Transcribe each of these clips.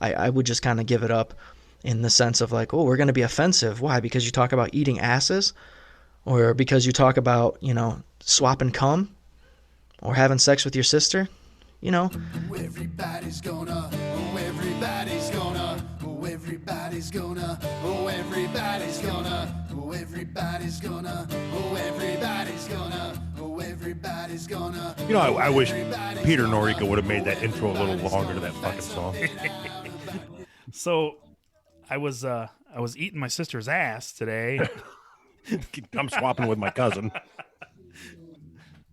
I would just kind of give it up in the sense of like, oh, we're going to be offensive. Why? Because you talk about eating asses, or because you talk about, swapping cum or having sex with your sister, you know. Everybody's gonna, oh, everybody's gonna, oh, everybody's gonna, oh, everybody's gonna, oh, everybody's gonna, oh, everybody's gonna, oh, everybody's gonna. I wish Peter Norica would have made that intro a little longer to that fucking song. So I was eating my sister's ass today. I'm swapping with my cousin.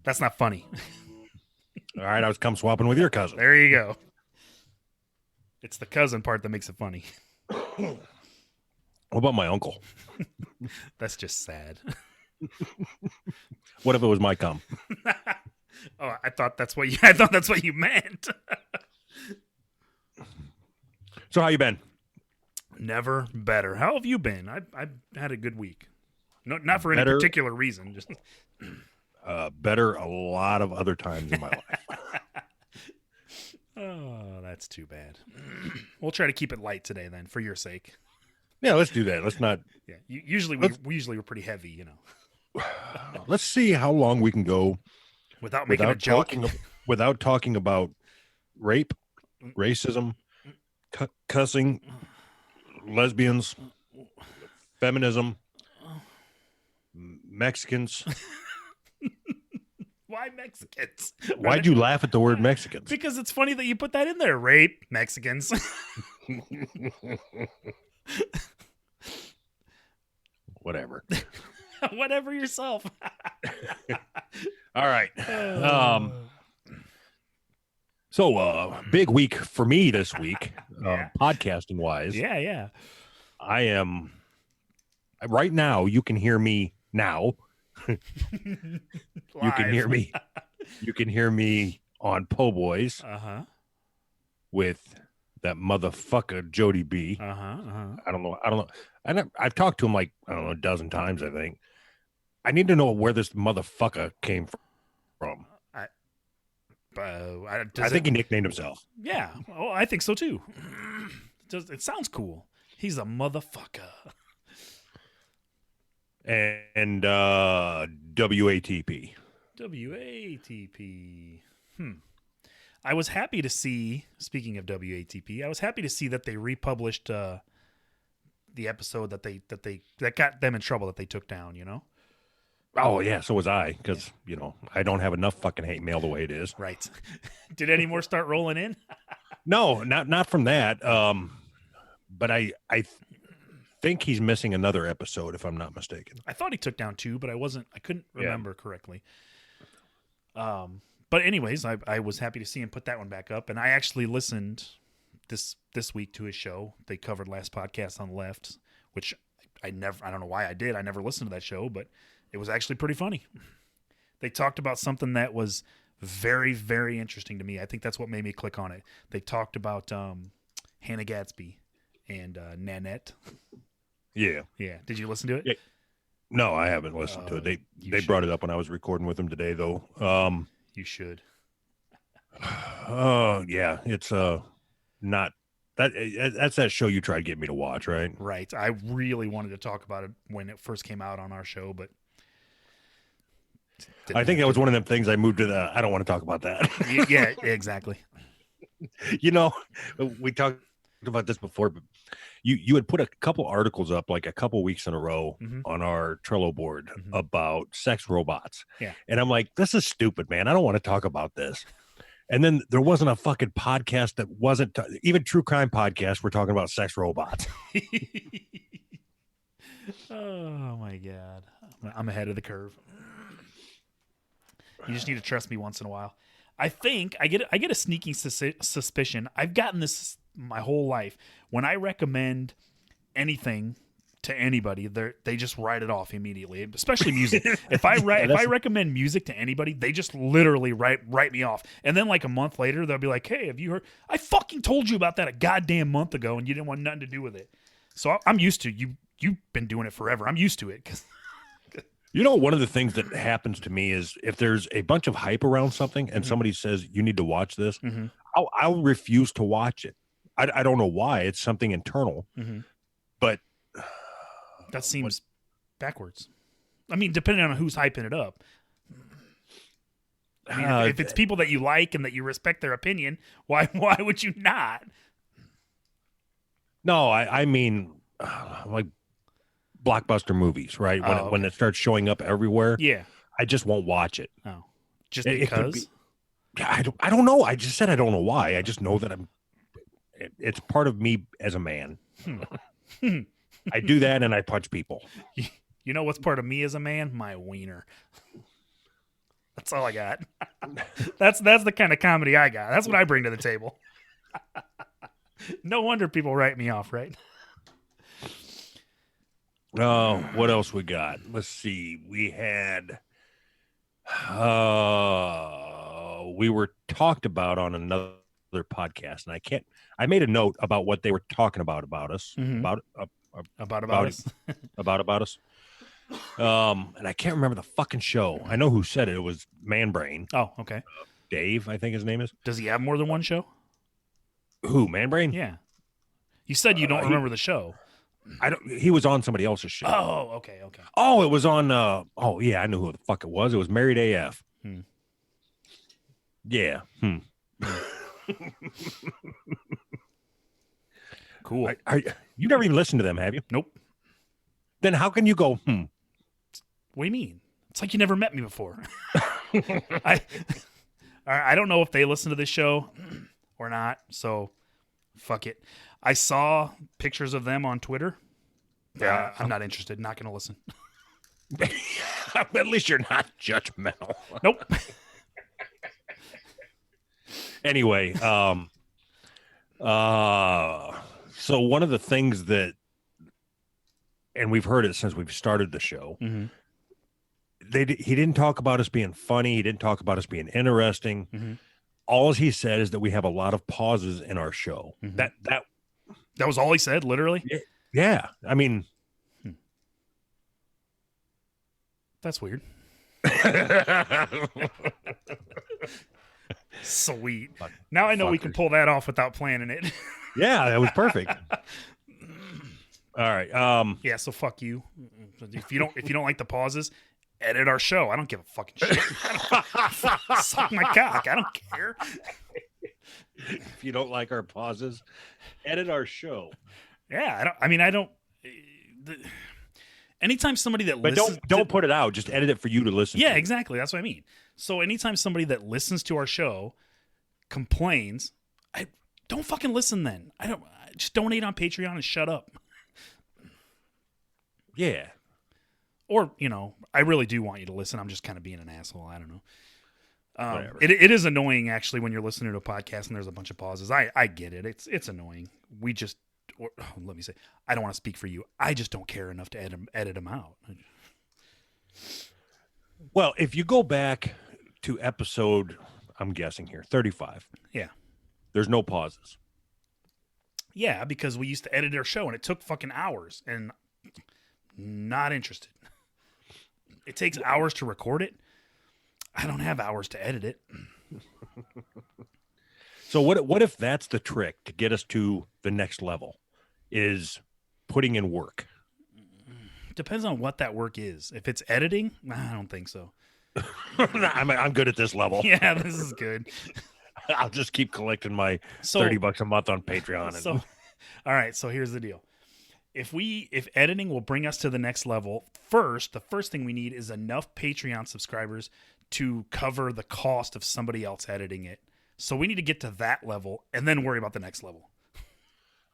That's not funny. All right, I was cum swapping with your cousin. There you go. It's the cousin part that makes it funny. What about my uncle? That's just sad. What if it was my cum? Oh, I thought that's what you meant. So how you been? Never better. How have you been? I've had a good week. No, not for any Better. particular reason. Just Better a lot of other times in my life. oh, that's too bad. We'll try to keep it light today, then, for your sake. Yeah, let's do that. Let's not. Yeah, usually we're pretty heavy, Let's see how long we can go without making a joke. Without talking about rape, racism, cussing, lesbians, feminism, Mexicans. Why Mexicans? Why'd you laugh at the word Mexicans? Because it's funny that you put that in there. Rape, Mexicans. Whatever. Whatever yourself. All right. So big week for me this week, podcasting wise. Yeah. I am right now. You can hear me now. You can hear me. You can hear me on Po Boys. With that motherfucker Jody B. I don't know. I've talked to him like a dozen times. I think I need to know where this motherfucker came from. I think he nicknamed himself. Yeah. Oh, I think so too. It sounds cool. He's a motherfucker. And WATP. WATP. I was happy to see, speaking of WATP, I was happy to see that they republished the episode that got them in trouble that they took down, Oh, yeah, so was I, because, I don't have enough fucking hate mail the way it is. Right. Did any more start rolling in? No, not from that. But I think he's missing another episode, if I'm not mistaken. I thought he took down 2, but I couldn't remember correctly. But anyways, I was happy to see him put that one back up, and I actually listened this week to his show. They covered last podcast on the left, which I don't know why I did. I never listened to that show, but it was actually pretty funny. They talked about something that was very, very interesting to me. I think that's what made me click on it. They talked about Hannah Gadsby and Nanette. Yeah. Yeah. Did you listen to it? Yeah. No, I haven't listened to it. They brought it up when I was recording with them today, though. You should. Yeah, it's not that's that show you tried to get me to watch, right? Right. I really wanted to talk about it when it first came out on our show, but I think that was one of them things I moved to the I don't want to talk about that. Yeah, exactly. We talked about this before, but you had put a couple articles up like a couple weeks in a row on our Trello board about sex robots. Yeah. And I'm like, this is stupid, man. I don't want to talk about this. And then there wasn't a fucking podcast that wasn't even true crime podcasts were talking about sex robots. Oh my God. I'm ahead of the curve. You just need to trust me once in a while. I think I get a sneaking suspicion. I've gotten this my whole life. When I recommend anything to anybody, they just write it off immediately, especially music. If I recommend music to anybody, they just literally write me off. And then like a month later, they'll be like, "Hey, have you heard? I fucking told you about that a goddamn month ago, and you didn't want nothing to do with it." So I'm used to you. You've been doing it forever. I'm used to it. One of the things that happens to me is if there's a bunch of hype around something and somebody says you need to watch this, I'll refuse to watch it. I don't know why. It's something internal, but that seems backwards. I mean, depending on who's hyping it up. I mean, if it's people that you like and that you respect their opinion, why would you not? No, I mean, like blockbuster movies, right? When it starts showing up everywhere, yeah, I just won't watch it. Oh, just because? I don't know. I just said I don't know why. I just know that it's part of me as a man. I do that and I punch people. You know what's part of me as a man? My wiener. That's all I got. That's the kind of comedy I got. That's what I bring to the table. No wonder people write me off, right? Oh, what else we got? Let's see. We had we were talked about on another podcast, and I made a note about what they were talking about us. About us. about us. And I can't remember the fucking show. I know who said it. It was Man Brain. Oh, okay. Dave, I think his name is. Does he have more than one show? Who, Man Brain? Yeah. You said you don't remember the show. I don't. He was on somebody else's show. Oh, okay. Oh, it was on. Oh, yeah, I knew who the fuck it was. It was Married AF. Yeah. Cool. You never even listened to them, have you? Nope. Then how can you go? What do you mean? It's like you never met me before. I don't know if they listen to this show or not, so fuck it. I saw pictures of them on Twitter. Yeah, I'm not interested. Not going to listen. At least you're not judgmental. Nope. Anyway, so one of the things that, and we've heard it since we've started the show, he didn't talk about us being funny. He didn't talk about us being interesting. All he said is that we have a lot of pauses in our show. That was all he said, literally? Yeah. I mean, that's weird. Sweet. Now I know we can pull that off without planning it. Yeah, that was perfect. All right. Yeah, so fuck you. If you don't like the pauses, edit our show. I don't give a fucking shit. Suck my cock. I don't care. If you don't like our pauses, edit our show. Yeah, I don't. Anytime somebody that listens, don't put it out. Just edit it for you to listen. Yeah, to. Exactly. That's what I mean. So anytime somebody that listens to our show complains, I don't fucking listen. Then just donate on Patreon and shut up. Yeah. Or I really do want you to listen. I'm just kind of being an asshole. I don't know. It is annoying actually when you're listening to a podcast and there's a bunch of pauses. I get it. It's annoying. Let me say, I don't want to speak for you. I just don't care enough to edit them out. Well, if you go back to episode, I'm guessing here, 35. Yeah. There's no pauses. Yeah, because we used to edit our show and it took fucking hours and not interested. It takes hours to record it. I don't have hours to edit it. So what if that's the trick to get us to the next level is putting in work? Depends on what that work is. If it's editing, I don't think so. I'm good at this level. Yeah, this is good. I'll just keep collecting my $30 a month on Patreon. All right, so here's the deal. If editing will bring us to the next level, the first thing we need is enough Patreon subscribers to cover the cost of somebody else editing it. So we need to get to that level and then worry about the next level.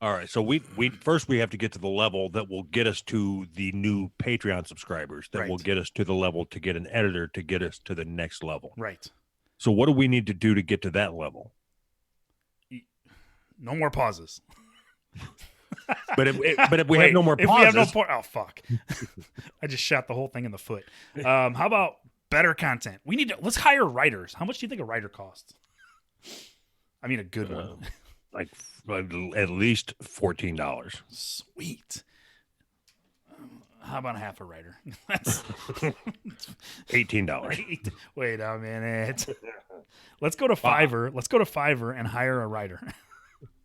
All right. So we first have to get to the level that will get us to the new Patreon subscribers that will get us to the level to get an editor to get us to the next level. Right. So what do we need to do to get to that level? No more pauses. But if we have no more pauses, oh fuck! I just shot the whole thing in the foot. How about better content? Let's hire writers. How much do you think a writer costs? I mean, a good one. Like at least $14. Sweet. How about half a writer? That's $18. Wait a minute. Let's go to Fiverr. Let's go to Fiverr and hire a writer.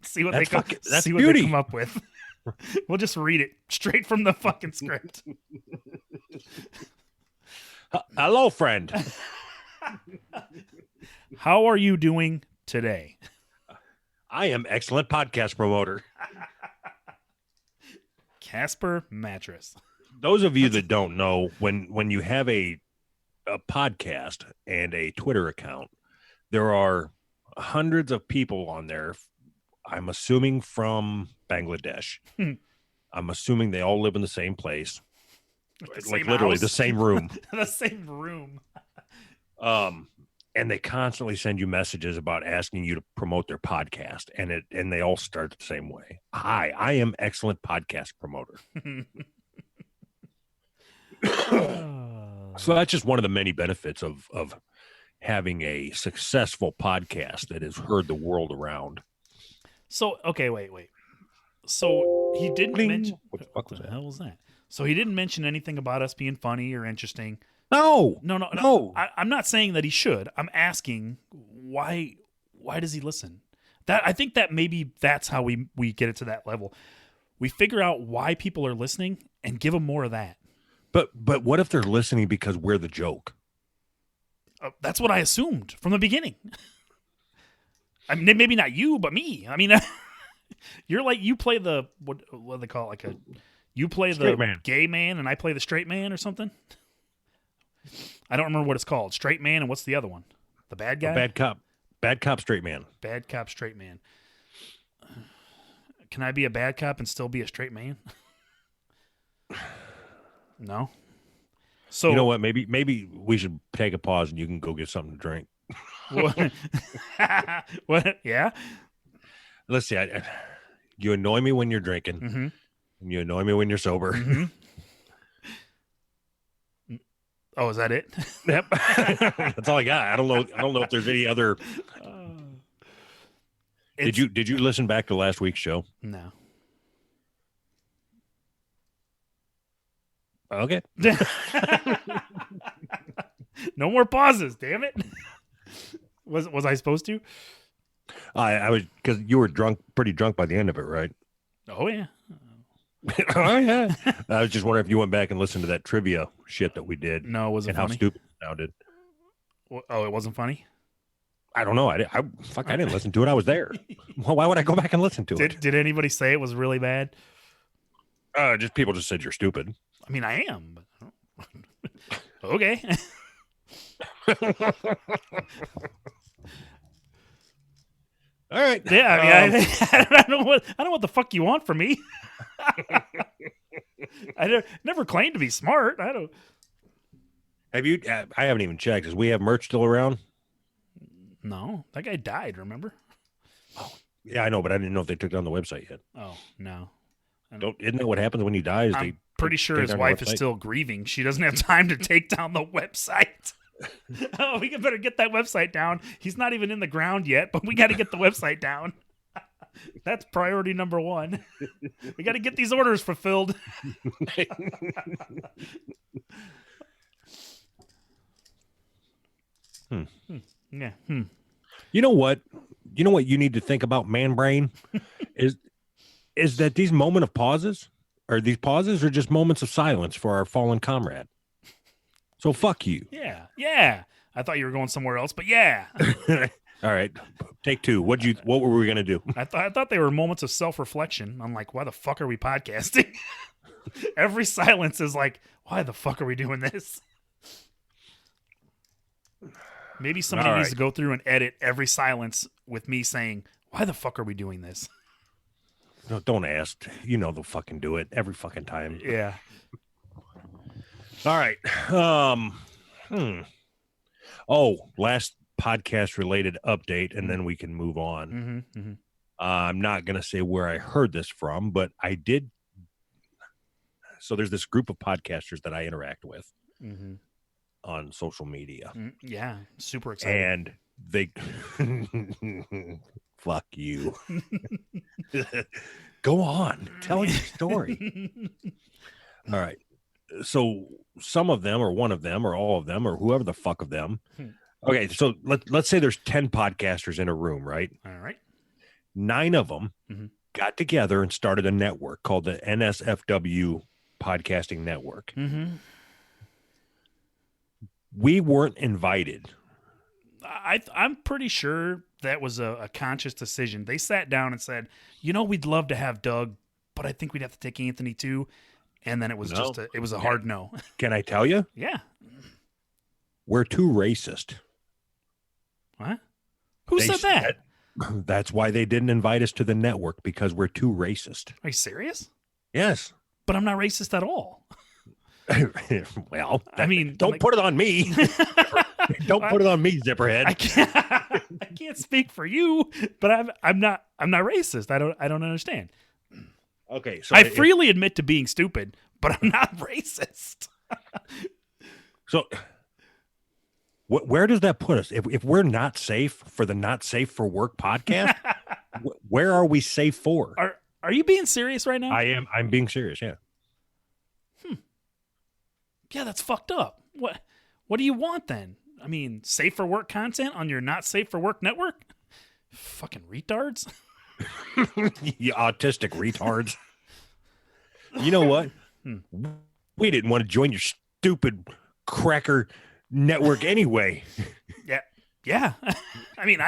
See what That's they come. fucking- that's see what beauty. they come up with. We'll just read it straight from the fucking script. Hello, friend. How are you doing today? I am excellent podcast promoter. Casper Mattress. Those of you that don't know, when you have a podcast and a Twitter account, there are hundreds of people on there. I'm assuming from Bangladesh. I'm assuming they all live in the same place. Like literally house. the same room. The same room. And they constantly send you messages about asking you to promote their podcast, and they all start the same way. Hi, I am excellent podcast promoter. So that's just one of the many benefits of having a successful podcast that has heard the world around. So, okay, wait. So he didn't Bling. mention. What the fuck was the that? hell was that? So he didn't mention anything about us being funny or interesting. No. No. I'm not saying that he should. I'm asking why does he listen? I think that maybe that's how we get it to that level. We figure out why people are listening and give them more of that. But what if they're listening because we're the joke? That's what I assumed from the beginning. I mean, maybe not you, but me. I mean, you're like, you play the what do they call it? You play Straight the man. gay man, and I play the straight man, or something. I don't remember what it's called. Straight man, and what's the other one? The bad guy. Bad cop, straight man. Bad cop, straight man. Can I be a bad cop and still be a straight man? No. So You know what? Maybe we should take a pause and you can go get something to drink. what? What? Yeah. Let's see. You annoy me when you're drinking, Mm-hmm. and you annoy me when you're sober. Mm-hmm. Oh, is that it? Yep. That's all I got. I don't know if there's any other. Did you listen back to last week's show? No. Okay. No more pauses. Damn it. Was I supposed to? I was, because you were pretty drunk by the end of it, right? Oh yeah. Oh yeah. I was just wondering if you went back and listened to that trivia shit that we did. No, it wasn't and funny. how stupid it sounded. Oh, it wasn't funny. I don't know. I didn't listen to it. I was there. Well, why would I go back and listen to it? Did anybody say it was really bad? Just people just said you're stupid. I mean, I am. But okay. All right. Yeah, I mean, I don't know what the fuck you want from me. I never claimed to be smart. I don't. Have you? I haven't even checked. Does we have merch still around? No, that guy died. Remember? Yeah, I know, but I didn't know if they took it on the website yet. Oh no. Isn't that what happens when you die? Is I'm pretty sure take his down the wife is website? still grieving. She doesn't have time to take down the website. Oh, we better get that website down. He's not even in the ground yet, but we got to get the website down. That's priority number one. We got to get these orders fulfilled. Yeah. You know what? You know what you need to think about, man brain, is that these moment of pauses, or these pauses, are just moments of silence for our fallen comrade. So fuck you. Yeah. I thought you were going somewhere else, but yeah. All right, take two. What were we gonna do? I thought they were moments of self-reflection. I'm like, why the fuck are we podcasting? Every silence is like, why the fuck are we doing this? Maybe somebody needs to go through and edit every silence with me saying, why the fuck are we doing this? No, don't ask. You know they'll fucking do it every fucking time. Yeah. All right. Oh, last podcast related update, and then we can move on. Mm-hmm. I'm not going to say where I heard this from, but I did. So there's this group of podcasters that I interact with on social media. Yeah. Super excited. And they fuck you. Go on. Tell your story. All right. So some of them, or one of them, or all of them, or whoever the fuck of them. Okay, so let's say there's 10 podcasters in a room, right? All right. 9 of them Mm-hmm. got together and started a network called the NSFW Podcasting Network. Mm-hmm. We weren't invited. I'm pretty sure that was a conscious decision. They sat down and said, we'd love to have Doug, but I think we'd have to take Anthony too. And then it was it was a hard no. Can I tell you? Yeah. We're too racist. What? Who said that? That's why they didn't invite us to the network, because we're too racist. Are you serious? Yes. But I'm not racist at all. Well, I mean, don't put it on me. Don't put it on me, Zipperhead. I can't speak for you, but I'm not racist. I don't understand. Okay, so I freely admit to being stupid, but I'm not racist. So where does that put us? If we're not safe for the Not Safe for Work podcast, where are we safe for? Are you being serious right now? I am. I'm being serious. Yeah. Yeah, that's fucked up. What do you want then? I mean, safe for work content on your Not Safe for Work network? Fucking retards. You autistic retards. You know what? We didn't want to join your stupid cracker network anyway. Yeah. I mean,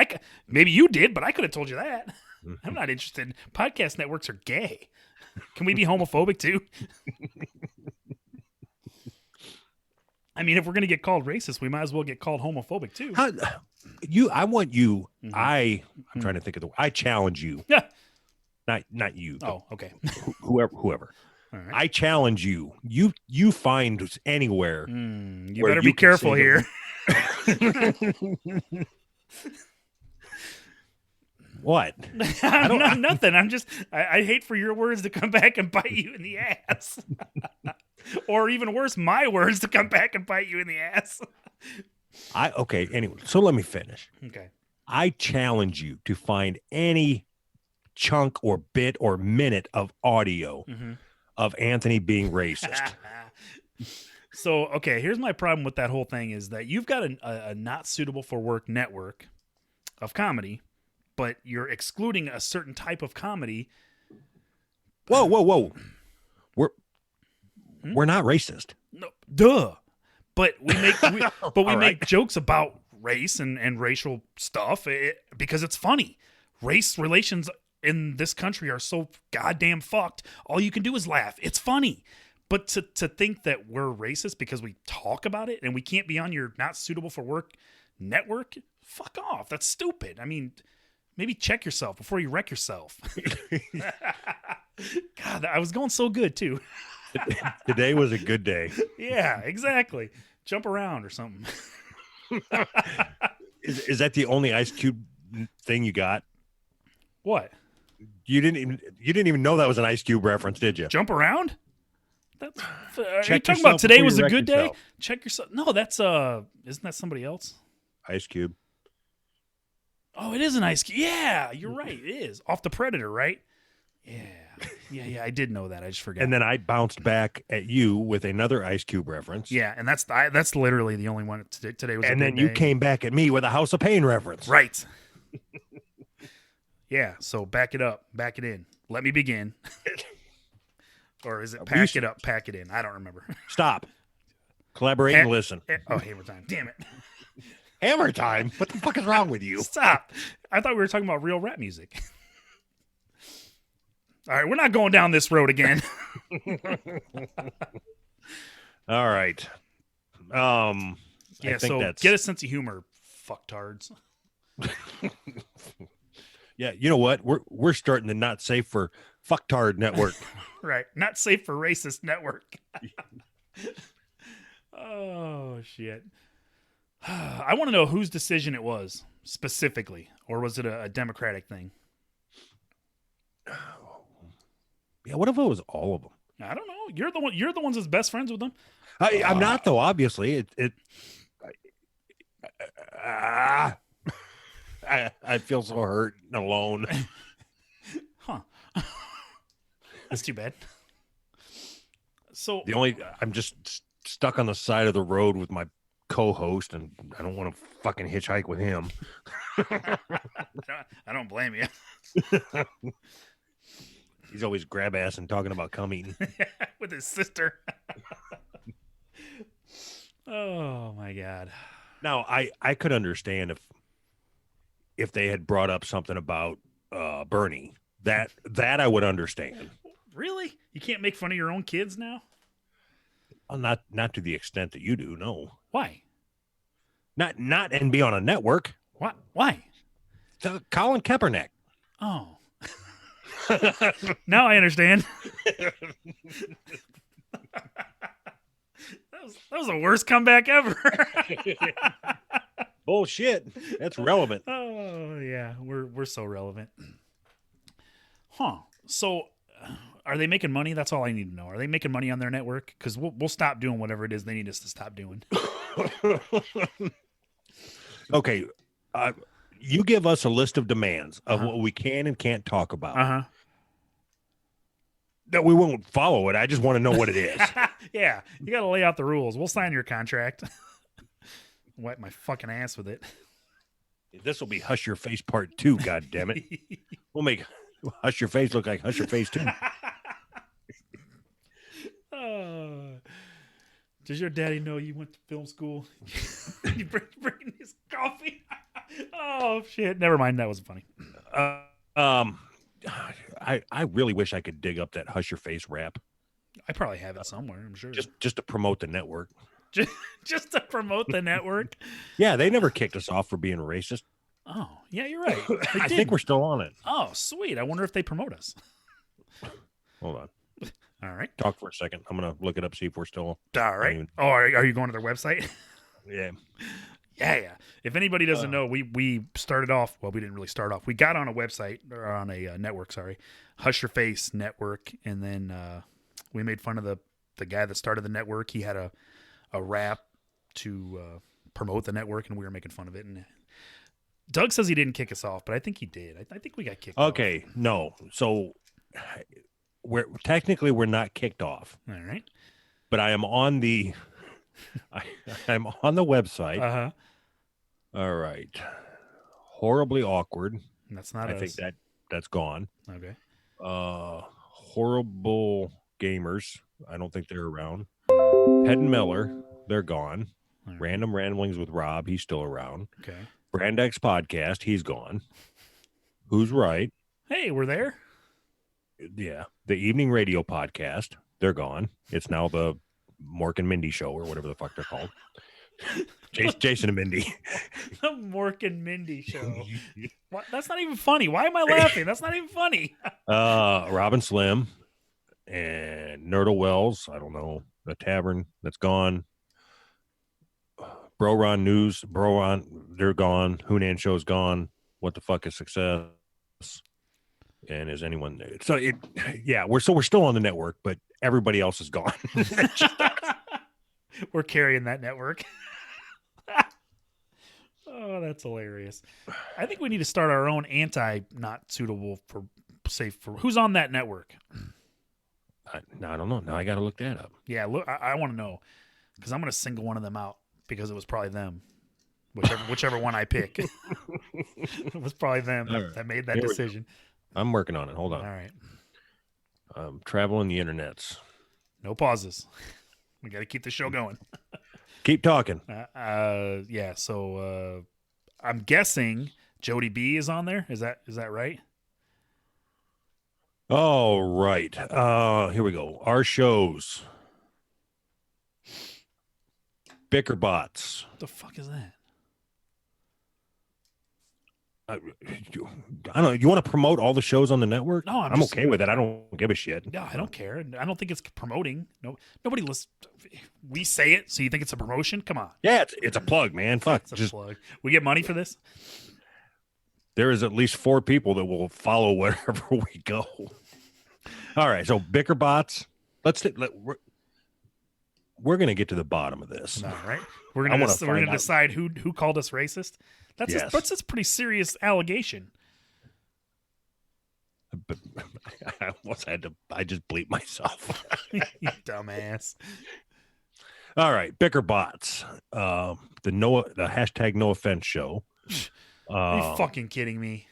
maybe you did, but I could have told you that. I'm not interested. Podcast networks are gay. Can we be homophobic too? I mean, if we're going to get called racist, we might as well get called homophobic too. I want you. Mm-hmm. I'm trying to think of I challenge you. Yeah. Not you. Oh, okay. Whoever. All right. I challenge you. You find anywhere. You better be careful here. What? Nothing. I'm just. I hate for your words to come back and bite you in the ass. Or even worse, my words to come back and bite you in the ass. Okay, anyway, so let me finish. Okay. I challenge you to find any chunk or bit or minute of audio of Anthony being racist. So, okay, here's my problem with that whole thing is that you've got a not suitable for work network of comedy, but you're excluding a certain type of comedy. Whoa. We're not racist. No, duh. But we make jokes about race and racial stuff because it's funny. Race relations in this country are so goddamn fucked. All you can do is laugh. It's funny. But to think that we're racist because we talk about it and we can't be on your not suitable for work network, fuck off. That's stupid. I mean, maybe check yourself before you wreck yourself. God, I was going so good too. Today was a good day. Yeah, exactly. Jump around or something. Is that the only Ice Cube thing you got? What? You didn't even know that was an Ice Cube reference, did you? Jump around? Are you talking about today was a good day? Check yourself. No, that's isn't that somebody else? Ice Cube. Oh, it is an Ice Cube. Yeah, you're right. It is. Off the Predator, right? Yeah, I did know that. I just forgot. And then I bounced back at you with another Ice Cube reference. Yeah, and that's literally the only one today was. And then you came back at me with a House of Pain reference. Right. Yeah. So back it up, back it in. Let me begin. Or is it pack it up, pack it in? I don't remember. Stop. Collaborate and listen. Hammer time. Damn it. Hammer time? What the fuck is wrong with you? Stop. I thought we were talking about real rap music. All right, we're not going down this road again. All right. Yeah, so get a sense of humor, fucktards. Yeah, you know what? We're starting the Not Safe for Fucktard network. Right. Not Safe for Racist network. Oh, shit. I want to know whose decision it was, specifically. Or was it a Democratic thing? Yeah, what if it was all of them? I don't know. You're the ones that's best friends with them. I'm not, though, obviously. I feel so hurt and alone. Huh. That's too bad. So I'm just stuck on the side of the road with my co-host, and I don't want to fucking hitchhike with him. I don't blame you. He's always grab ass and talking about cum eating. With his sister. Oh my God. Now, I could understand if they had brought up something about Bernie. That I would understand. Really? You can't make fun of your own kids now? Well, not to the extent that you do. No. Why? Not and be on a network. What? Why? Colin Kaepernick. Oh. Now I understand. That was the worst comeback ever. Bullshit. That's relevant. Oh yeah, we're so relevant. Huh. So, are they making money? That's all I need to know. Are they making money on their network? Because we'll stop doing whatever it is they need us to stop doing. Okay. You give us a list of demands of what we can and can't talk about. Uh-huh. No, we won't follow it. I just want to know what it is. Yeah, you got to lay out the rules. We'll sign your contract. Wipe my fucking ass with it. This will be Hush Your Face Part 2, God damn it. We'll make Hush Your Face look like Hush Your Face 2. Does your daddy know you went to film school? You bring his coffee? Oh, shit. Never mind. That wasn't funny. I really wish I could dig up that Hush Your Face rap. I probably have it somewhere, I'm sure. Just to promote the network. Just to promote the network? Yeah, they never kicked us off for being racist. Oh, yeah, you're right. I think we're still on it. Oh, sweet. I wonder if they promote us. Hold on. All right. Talk for a second. I'm going to look it up, see if we're still. All right. Oh, are you going to their website? Yeah. Yeah. If anybody doesn't know, we started off. Well, we didn't really start off. We got on a website or on a network. Sorry, Hush Your Face Network, and then we made fun of the guy that started the network. He had a rap to promote the network, and we were making fun of it. And Doug says he didn't kick us off, but I think he did. I think we got kicked off. Okay, no. So we're not kicked off. All right. But I am on the I'm on the website. Uh-huh. All right. Horribly awkward. That's not I us. think that's gone. Okay. Horrible gamers. I don't think they're around. Ted and Miller, they're gone. Right. Random Ramblings with Rob, he's still around. Okay. Brand X Podcast, he's gone. Who's Right? Hey, we're there. Yeah. The Evening Radio Podcast, they're gone. It's now the Mork and Mindy Show or whatever the fuck they're called. Jason and Mindy. The Mork and Mindy Show. What? That's not even funny. Why am I laughing? That's not even funny. Robin Slim and Nerdle Wells. I don't know. The Tavern, that's gone. Bro Ron News. Bro Ron, they're gone. Hunan Show's gone. What the fuck is success? And is anyone there? So we're still on the network, but everybody else is gone. We're carrying that network. Oh, that's hilarious. I think we need to start our own not suitable for safe for who's on that network. I don't know. Now I got to look that up. Yeah, look, I want to know because I'm going to single one of them out because it was probably them. Whichever one I pick, it was probably them that made that decision. I'm working on it. Hold on. All right. I'm traveling the internets. No pauses. We got to keep the show going. Keep talking. Yeah. So I'm guessing Jody B is on there. Is that right? Oh, right. Here we go. Our shows. Bickerbots. What the fuck is that? I don't know. You want to promote all the shows on the network? No, I'm okay with it. I don't give a shit. No, I don't care. I don't think it's promoting. No, nobody listens. We say it, so you think it's a promotion? Come on. Yeah, it's a plug, man. Fuck. It's a plug. We get money for this? There is at least 4 people that will follow wherever we go. All right, so Bickerbots. We're going to get to the bottom of this. All right. We're going to decide who called us racist. That's a pretty serious allegation. But I just bleep myself. You dumbass. All right, Bickerbots. The hashtag no offense show. Are you fucking kidding me?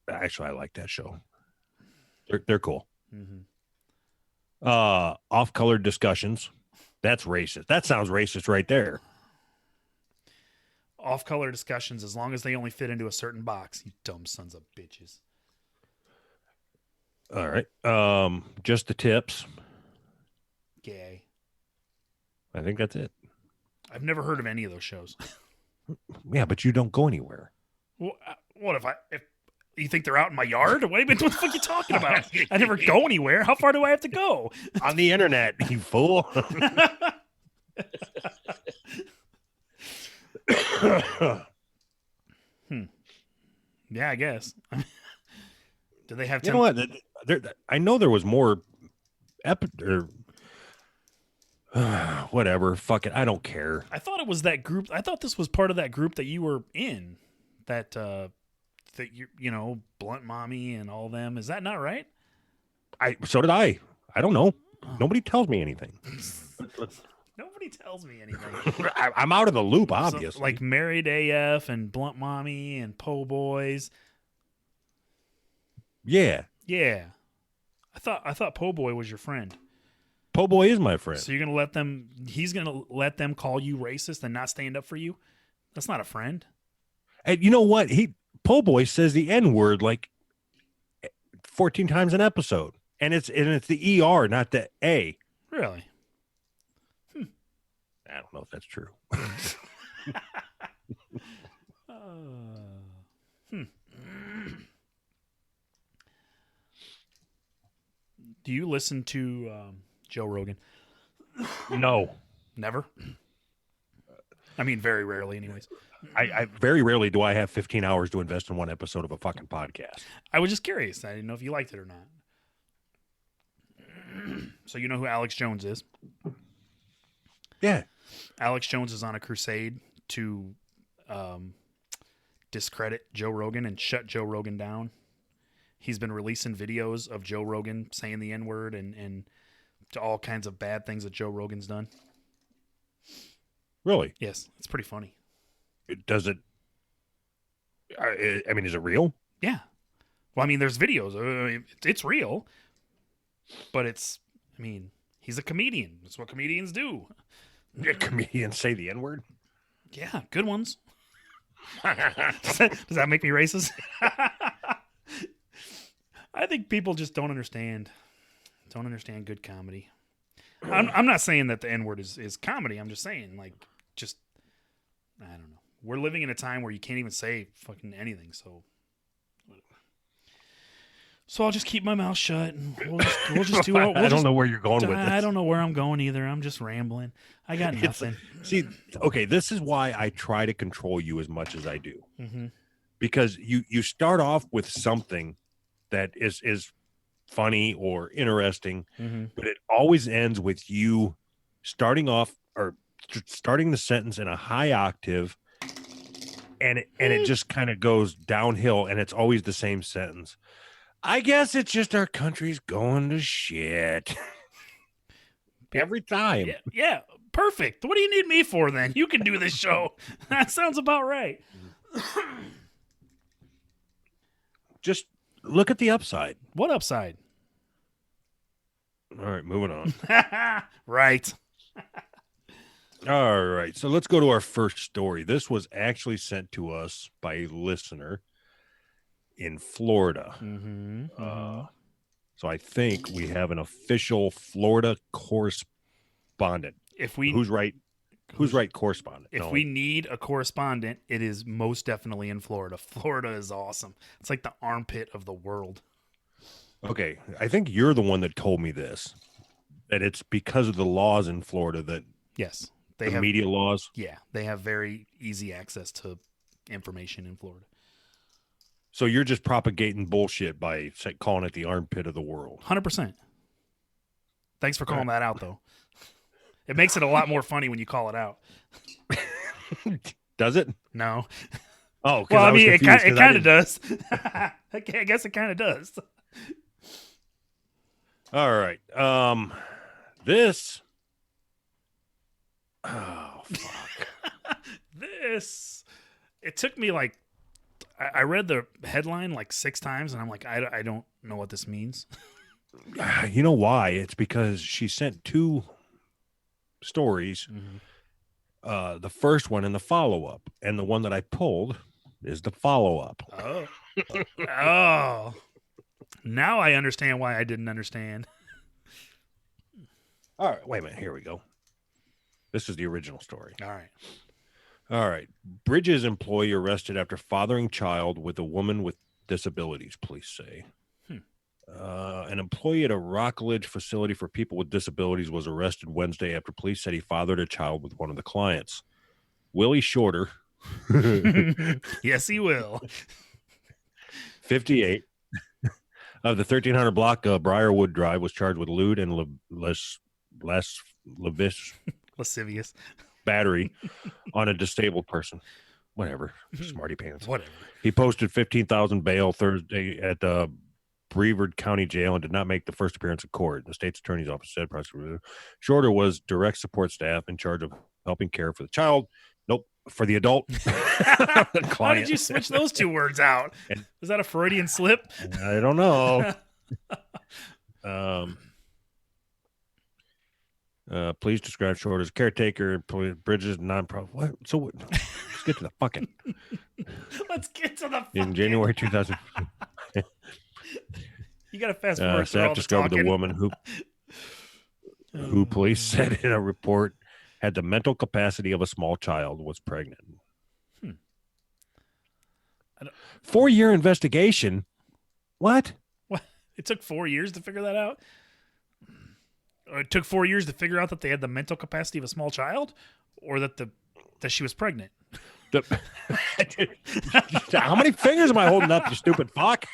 Actually, I like that show. They're cool. Mm-hmm. Off-color discussions. That's racist. That sounds racist right there. Off-color discussions, as long as they only fit into a certain box. You dumb sons of bitches. All right. Just the tips. Gay. I think that's it. I've never heard of any of those shows. Yeah, but you don't go anywhere. What if you think they're out in my yard? What the fuck are you talking about? I never go anywhere. How far do I have to go? On the internet, you fool. Yeah, I guess. Do they have? You know what? I know there was more. Whatever. Fuck it. I don't care. I thought it was that group. I thought this was part of that group that you were in. That you know, Blunt Mommy and all them. Is that not right? So did I. I don't know. Nobody tells me anything. Nobody tells me anything. I'm out of the loop, obviously. So, like Married AF and Blunt Mommy and Po Boys. Yeah. Yeah. I thought Po Boy was your friend. Po Boy is my friend. So you're gonna let them? He's gonna let them call you racist and not stand up for you? That's not a friend. And you know what? Po Boy says the N word like 14 times an episode, and it's the ER, not the A. Really? I don't know if that's true. Do you listen to Joe Rogan? No. Never? I mean, very rarely, anyways. I very rarely do I have 15 hours to invest in one episode of a fucking podcast. I was just curious. I didn't know if you liked it or not. So you know who Alex Jones is? Yeah. Alex Jones is on a crusade to discredit Joe Rogan and shut Joe Rogan down. He's been releasing videos of Joe Rogan saying the N-word and all kinds of bad things that Joe Rogan's done. Really? Yes, it's pretty funny. Does it? I mean, is it real? Yeah. Well, I mean, there's videos. It's real, but it's. I mean, he's a comedian. That's what comedians do. Yeah, comedians say the N-word? Yeah, good ones. Does that make me racist? I think people just don't understand good comedy. I'm not saying that the N-word is comedy. I'm just saying, like, I don't know. We're living in a time where you can't even say fucking anything, so I'll just keep my mouth shut and we'll just do it. I don't know where you're going with this. I don't know where I'm going either. I'm just rambling. I got nothing. See, okay, this is why I try to control you as much as I do. Mm-hmm. Because you start off with something that is funny or interesting, Mm-hmm. but it always ends with you starting off or starting the sentence in a high octave, and it just kind of goes downhill, and it's always the same sentence. I guess it's just our country's going to shit. Every time. Yeah, perfect. What do you need me for then? You can do this show. That sounds about right. Just look at the upside. What upside? All right, moving on. Right. All right, so let's go to our first story. This was actually sent to us by a listener in Florida. Mm-hmm. So I think we have an official Florida correspondent. Who's right correspondent? If we need a correspondent, it is most definitely in Florida. Florida is awesome. It's like the armpit of the world. Okay, I think you're the one that told me this, that it's because of the laws in Florida that yes, they have media laws. Yeah, they have very easy access to information in Florida. So you're just propagating bullshit by calling it the armpit of the world. 100%. Thanks for calling that out, though. It makes it a lot more funny when you call it out. Does it? No. Oh, well, I mean, it kind of does. I guess it kind of does. All right. This. Oh, fuck. It took me like, I read the headline like 6 times, and I'm like, I don't know what this means. You know why? It's because she sent 2 stories. Mm-hmm. The first one and the follow-up. And the one that I pulled is the follow-up. Oh. Oh. Now I understand why I didn't understand. All right, wait a minute. Here we go. This is the original story. All right. All right. Bridges employee arrested after fathering child with a woman with disabilities, police say. An employee at a Rockledge facility for people with disabilities was arrested Wednesday after police said he fathered a child with one of the clients. Willie Shorter, Yes, he will. 58, of the 1300 block of Briarwood Drive, was charged with lewd and Lascivious. battery on a disabled person. Whatever, smarty pants. Whatever. He posted $15,000 bail Thursday at the Brevard County Jail and did not make the first appearance in court. The state's attorney's office said prosecutor Shorter was direct support staff in charge of helping care for the child. Nope, for the adult. How did you switch those 2 words out? Was that a Freudian slip? I don't know. Please describe Shorter as caretaker, Bridges, nonprofit. What? So what? Let's get to the fucking. Let's get to the fucking. In January 2000. You got to fast forward. Staff discovered the woman who police said in a report had the mental capacity of a small child, was pregnant. 4-year investigation. What? It took 4 years to figure that out? Or it took 4 years to figure out that they had the mental capacity of a small child, or that she was pregnant? How many fingers am I holding up, you stupid fuck?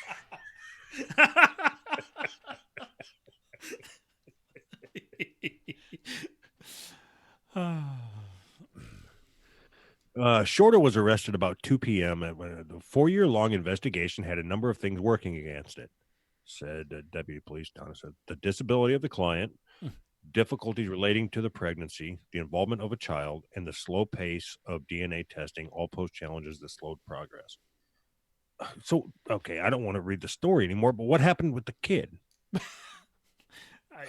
Shorter was arrested about 2 p.m. The 4-year-long investigation had a number of things working against it, said Deputy Police Donna said. The disability of the client, difficulties relating to the pregnancy, the involvement of a child, and the slow pace of DNA testing all pose challenges that slowed progress. So, okay, I don't want to read the story anymore, but what happened with the kid? I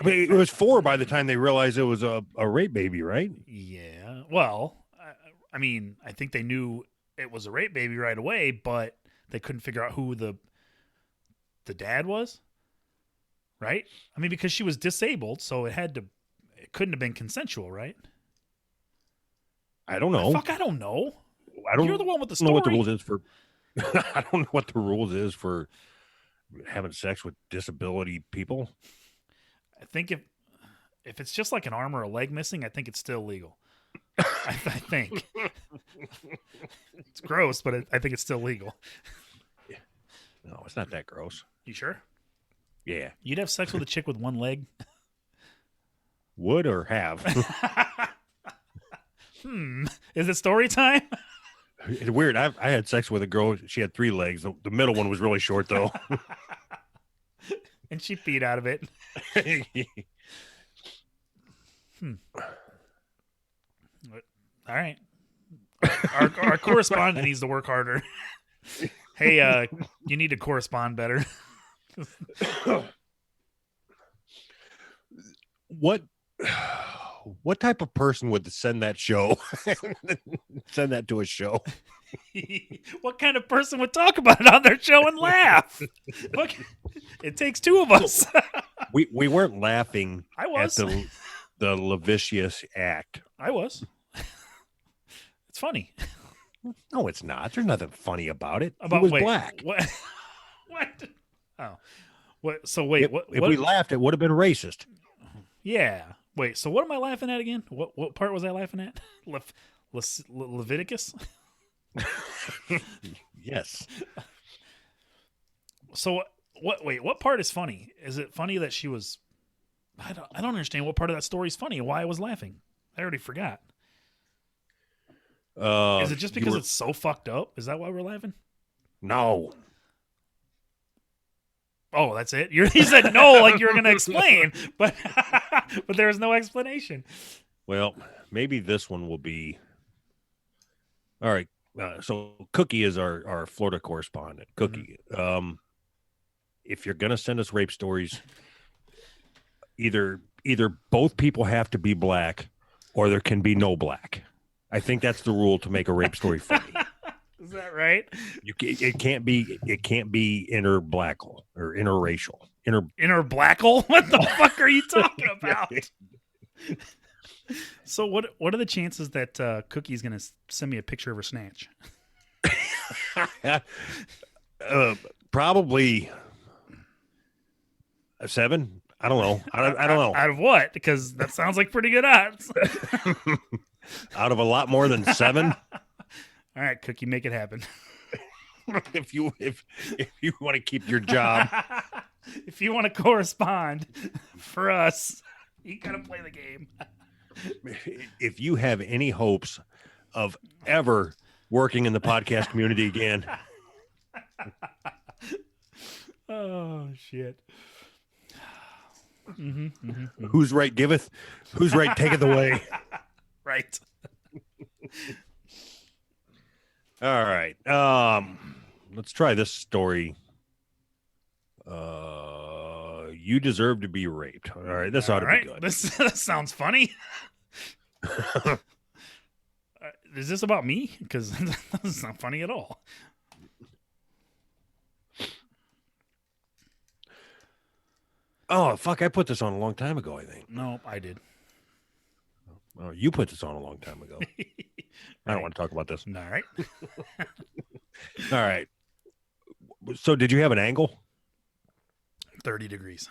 mean, it was 4 by the time they realized it was a rape baby, right? Yeah. Well, I mean, I think they knew it was a rape baby right away, but they couldn't figure out who the dad was, right? I mean, because she was disabled, so it couldn't have been consensual, right? I don't know. Fuck, I don't know. You're the one with the story. Know what the rules is for. I don't know what the rules is for having sex with disability people. I think if it's just like an arm or a leg missing, I think it's still legal. I think it's gross, but I think it's still legal. No, it's not that gross. You sure? Yeah. You'd have sex with a chick with one leg? Would or have? Is it story time? It's weird. I had sex with a girl. She had 3 legs. The middle one was really short, though. And she peed out of it. All right. Our correspondent needs to work harder. Hey, you need to correspond better. What type of person would send that show? Send that to a show? What kind of person would talk about it on their show and laugh? Look, it takes 2 of us. we weren't laughing I was. at the lascivious act. I was. It's funny. No, it's not. There's nothing funny about it. About, he was wait, black. What? What? Oh. What? So wait. If we laughed, it would have been racist. Yeah. Wait. So what am I laughing at again? What part was I laughing at? Leviticus. Yes. So what? Wait. What part is funny? Is it funny that she was? I don't understand what part of that story is funny and why I was laughing. I already forgot. Is it just because it's so fucked up? Is that why we're laughing? No. Oh, that's it? You said no like you were going to explain, but there was no explanation. Well, maybe this one will be... All right. So Cookie is our Florida correspondent. Cookie, if you're gonna send us rape stories, either both people have to be black, or there can be no black. I think that's the rule to make a rape story funny. Is that right? It can't be interblackle or interracial. Interblackle? What the fuck are you talking about? So what are the chances that Cookie's gonna send me a picture of her snatch? Probably a 7. I don't know. I don't know. Out of what? Because that sounds like pretty good odds. Out of a lot more than 7. All right, Cookie, make it happen. if you want to keep your job, if you want to correspond for us, you gotta play the game. If you have any hopes of ever working in the podcast community again. Oh shit. Who's right giveth, who's right taketh away. Right. All right. Let's try this story. You deserve to be raped. All right, this ought to be good. This sounds funny. Is this about me? Because that doesn't sound funny at all. Oh, fuck, I put this on a long time ago, I think. No, I did. Oh, you put this on a long time ago. I don't want to talk about this. All right. All right. So did you have an angle? 30 degrees.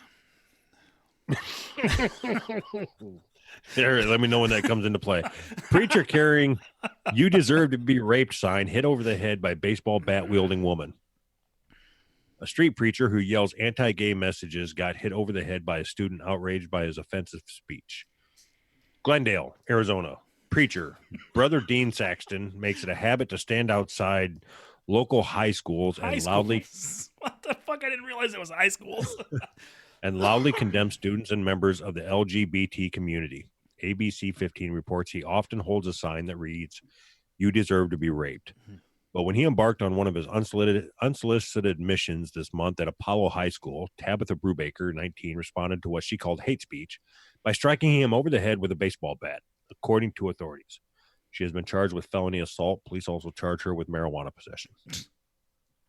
There, let me know when that comes into play. Preacher carrying "You deserve to be raped" sign hit over the head by baseball bat wielding woman. A street preacher who yells anti-gay messages got hit over the head by a student outraged by his offensive speech. Glendale, Arizona. Preacher, Brother Dean Saxton, makes it a habit to stand outside local high schools and loudly... What the fuck? I didn't realize it was high schools. and loudly condemn students and members of the LGBT community. ABC 15 reports he often holds a sign that reads, "You deserve to be raped." But when he embarked on one of his unsolicited missions this month at Apollo High School, Tabitha Brubaker, 19, responded to what she called hate speech by striking him over the head with a baseball bat, according to authorities. She has been charged with felony assault. Police also charge her with marijuana possession.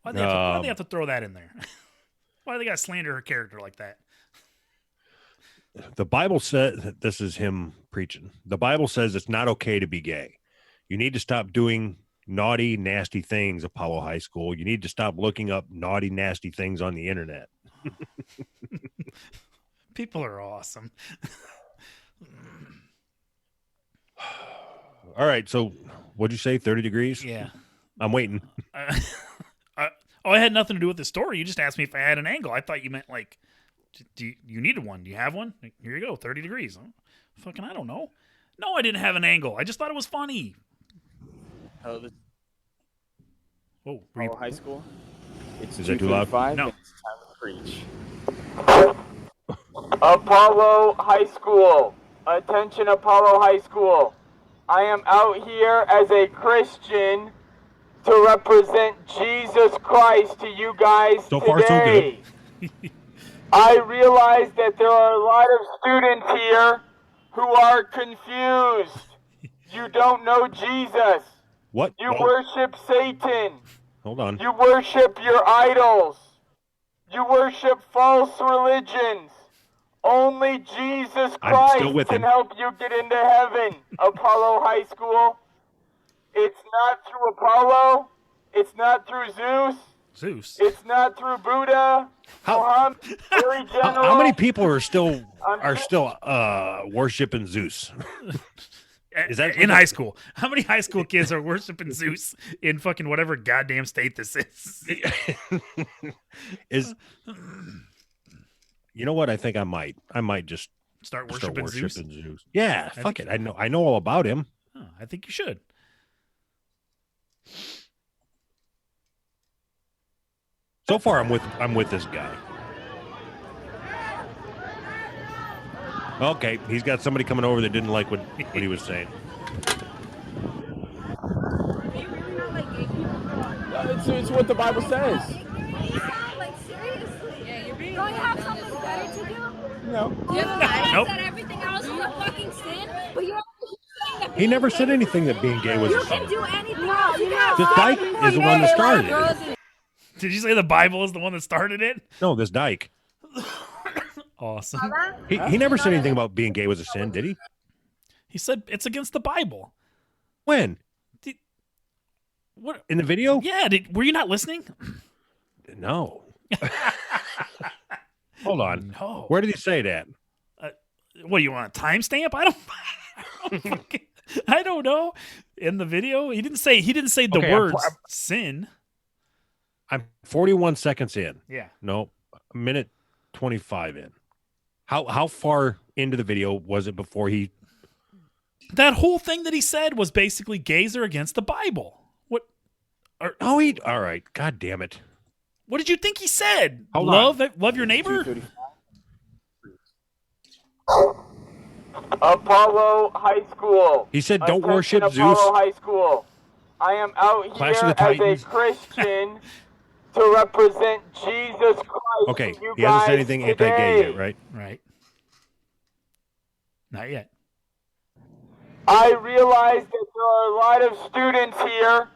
Why'd they have to throw that in there? Why do they got to slander her character like that? The Bible says, this is him preaching. The Bible says it's not okay to be gay. You need to stop doing naughty, nasty things, Apollo High School. You need to stop looking up naughty, nasty things on the internet. People are awesome. All right. So what'd you say? 30 degrees? Yeah. I'm waiting. I had nothing to do with the story. You just asked me if I had an angle. I thought you meant like, do you needed one? Do you have one? Here you go. 30 degrees. Huh? Fucking, I don't know. No, I didn't have an angle. I just thought it was funny. Hello, High School. It's Is that too loud? No. It's time to preach. Apollo High School. Attention, Apollo High School. I am out here as a Christian to represent Jesus Christ to you guys So today. far, so good. I realize that there are a lot of students here who are confused. You don't know Jesus. What? You worship Satan. Hold on. You worship your idols. You worship false religions. Only Jesus I'm still Christ with can him. help you get into heaven, Apollo High School. It's not through Apollo. It's not through Zeus. It's not through Buddha. How many people are still worshiping Zeus? Is that in high school? How many high school kids are worshiping Zeus in fucking whatever goddamn state this is? You know what? I think I might just start worshiping Zeus. Yeah, fuck it. I know all about him. Oh, I think you should. So far, I'm with this guy. Okay, he's got somebody coming over that didn't like what he was saying. They really were like it's what the Bible says. Like, seriously? Yeah, you're being. Don't you have something better to do? No. Do you realize Nope. that everything else is a fucking sin? But you're saying that He never said anything that being gay was you a sin. can do anything else. You can This dyke is the one that started it. Did you say the Bible is the one that started it? No, this dyke. Awesome. He never said anything about being gay was a sin, did he? He said it's against the Bible. When? What? In the video? Yeah. Were you not listening? No. Hold on. No. Where did he say that? What do you want a timestamp? I don't know. In the video, he didn't say the Okay, words sin. I'm 41 seconds in. Yeah. No, a minute 25 in. How far into the video was it before he? That whole thing that he said was basically gays are against the Bible. What? All right. God damn it. What did you think he said? Hold love your neighbor. Apollo High School. He said, "Don't Attention, worship Zeus." Apollo High School. I am out Clash here of the as Titans. a Christian to represent Jesus Christ. Okay, to you he hasn't said guys anything today. anti-gay yet, right? Right. Not yet. I realize that there are a lot of students here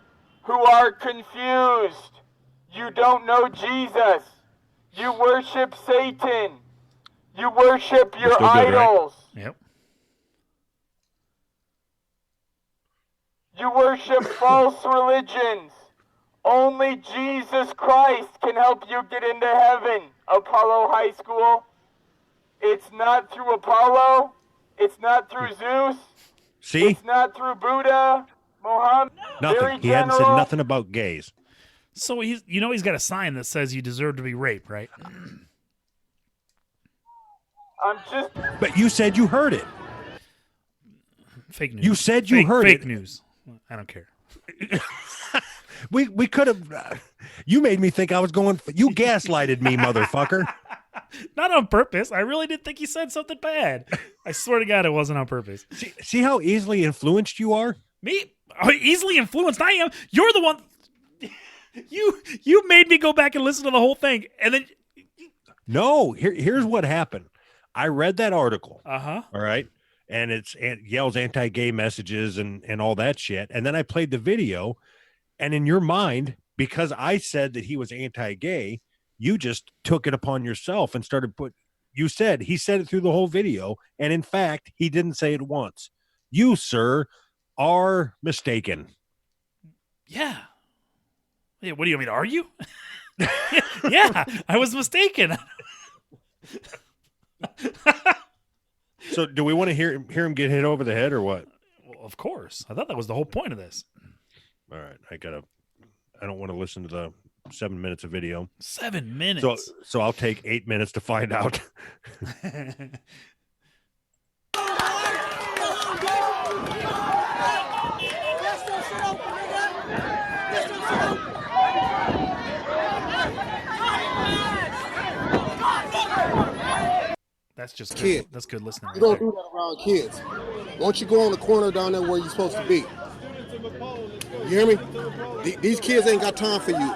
who are confused. You don't know Jesus. You worship Satan. You worship your still good, right? idols. Yep. You worship false religions. Only Jesus Christ can help you get into heaven, Apollo High School. It's not through Apollo. It's not through Zeus. See? It's not through Buddha, Muhammad. Nothing. Very He hadn't said general. nothing about gays. So he's got a sign that says you deserve to be raped, right? I'm just But you said you heard it. Fake news. You said you heard fake it. news. I don't care. We could have. You made me think I was going. You gaslighted me, motherfucker. Not on purpose. I really did think he said something bad. I swear to God, it wasn't on purpose. See how easily influenced you are? Me? Oh, easily influenced I am. You're the one. You made me go back and listen to the whole thing, and then. No. Here's what happened. I read that article. Uh-huh. All right. And it yells anti-gay messages and all that shit. And then I played the video. And in your mind, because I said that he was anti-gay, you just took it upon yourself and started he said it through the whole video. And in fact, he didn't say it once. You, sir, are mistaken. Yeah. Hey, what do you want me to argue? Yeah, I was mistaken. So do we want to hear him get hit over the head or what? Well, of course. I thought that was the whole point of this. All right. I don't want to listen to the 7 minutes of video. 7 minutes. So I'll take 8 minutes to find out. That's just Kid. good. That's good listening. You Right don't do that around kids. Why don't you go on the corner down there where you're supposed to be? You hear me? These kids ain't got time for you.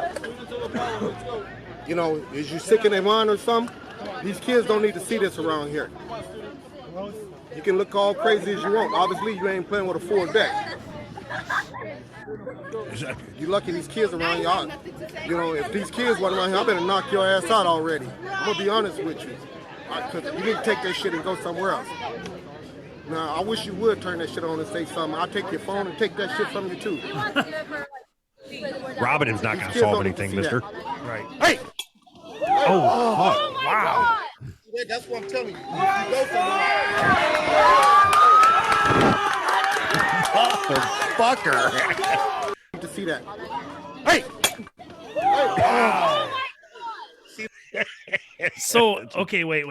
You know, is you sick in their mind or something? These kids don't need to see this around here. You can look all crazy as you want. Obviously, you ain't playing with a full deck. You lucky these kids around y'all. You know, if these kids wasn't around here, I better knock your ass out already. I'm gonna be honest with you. Because you need to take that shit and go somewhere else. Now, I wish you would turn that shit on and say something. I'll take your phone and take that shit from you, too. Robin's not going to kids solve don't anything, need to see mister. that. Right. Hey! Oh, fuck. Wow. That's what I'm telling you. If you go somewhere, Motherfucker. to see that. Hey! So, okay, wait.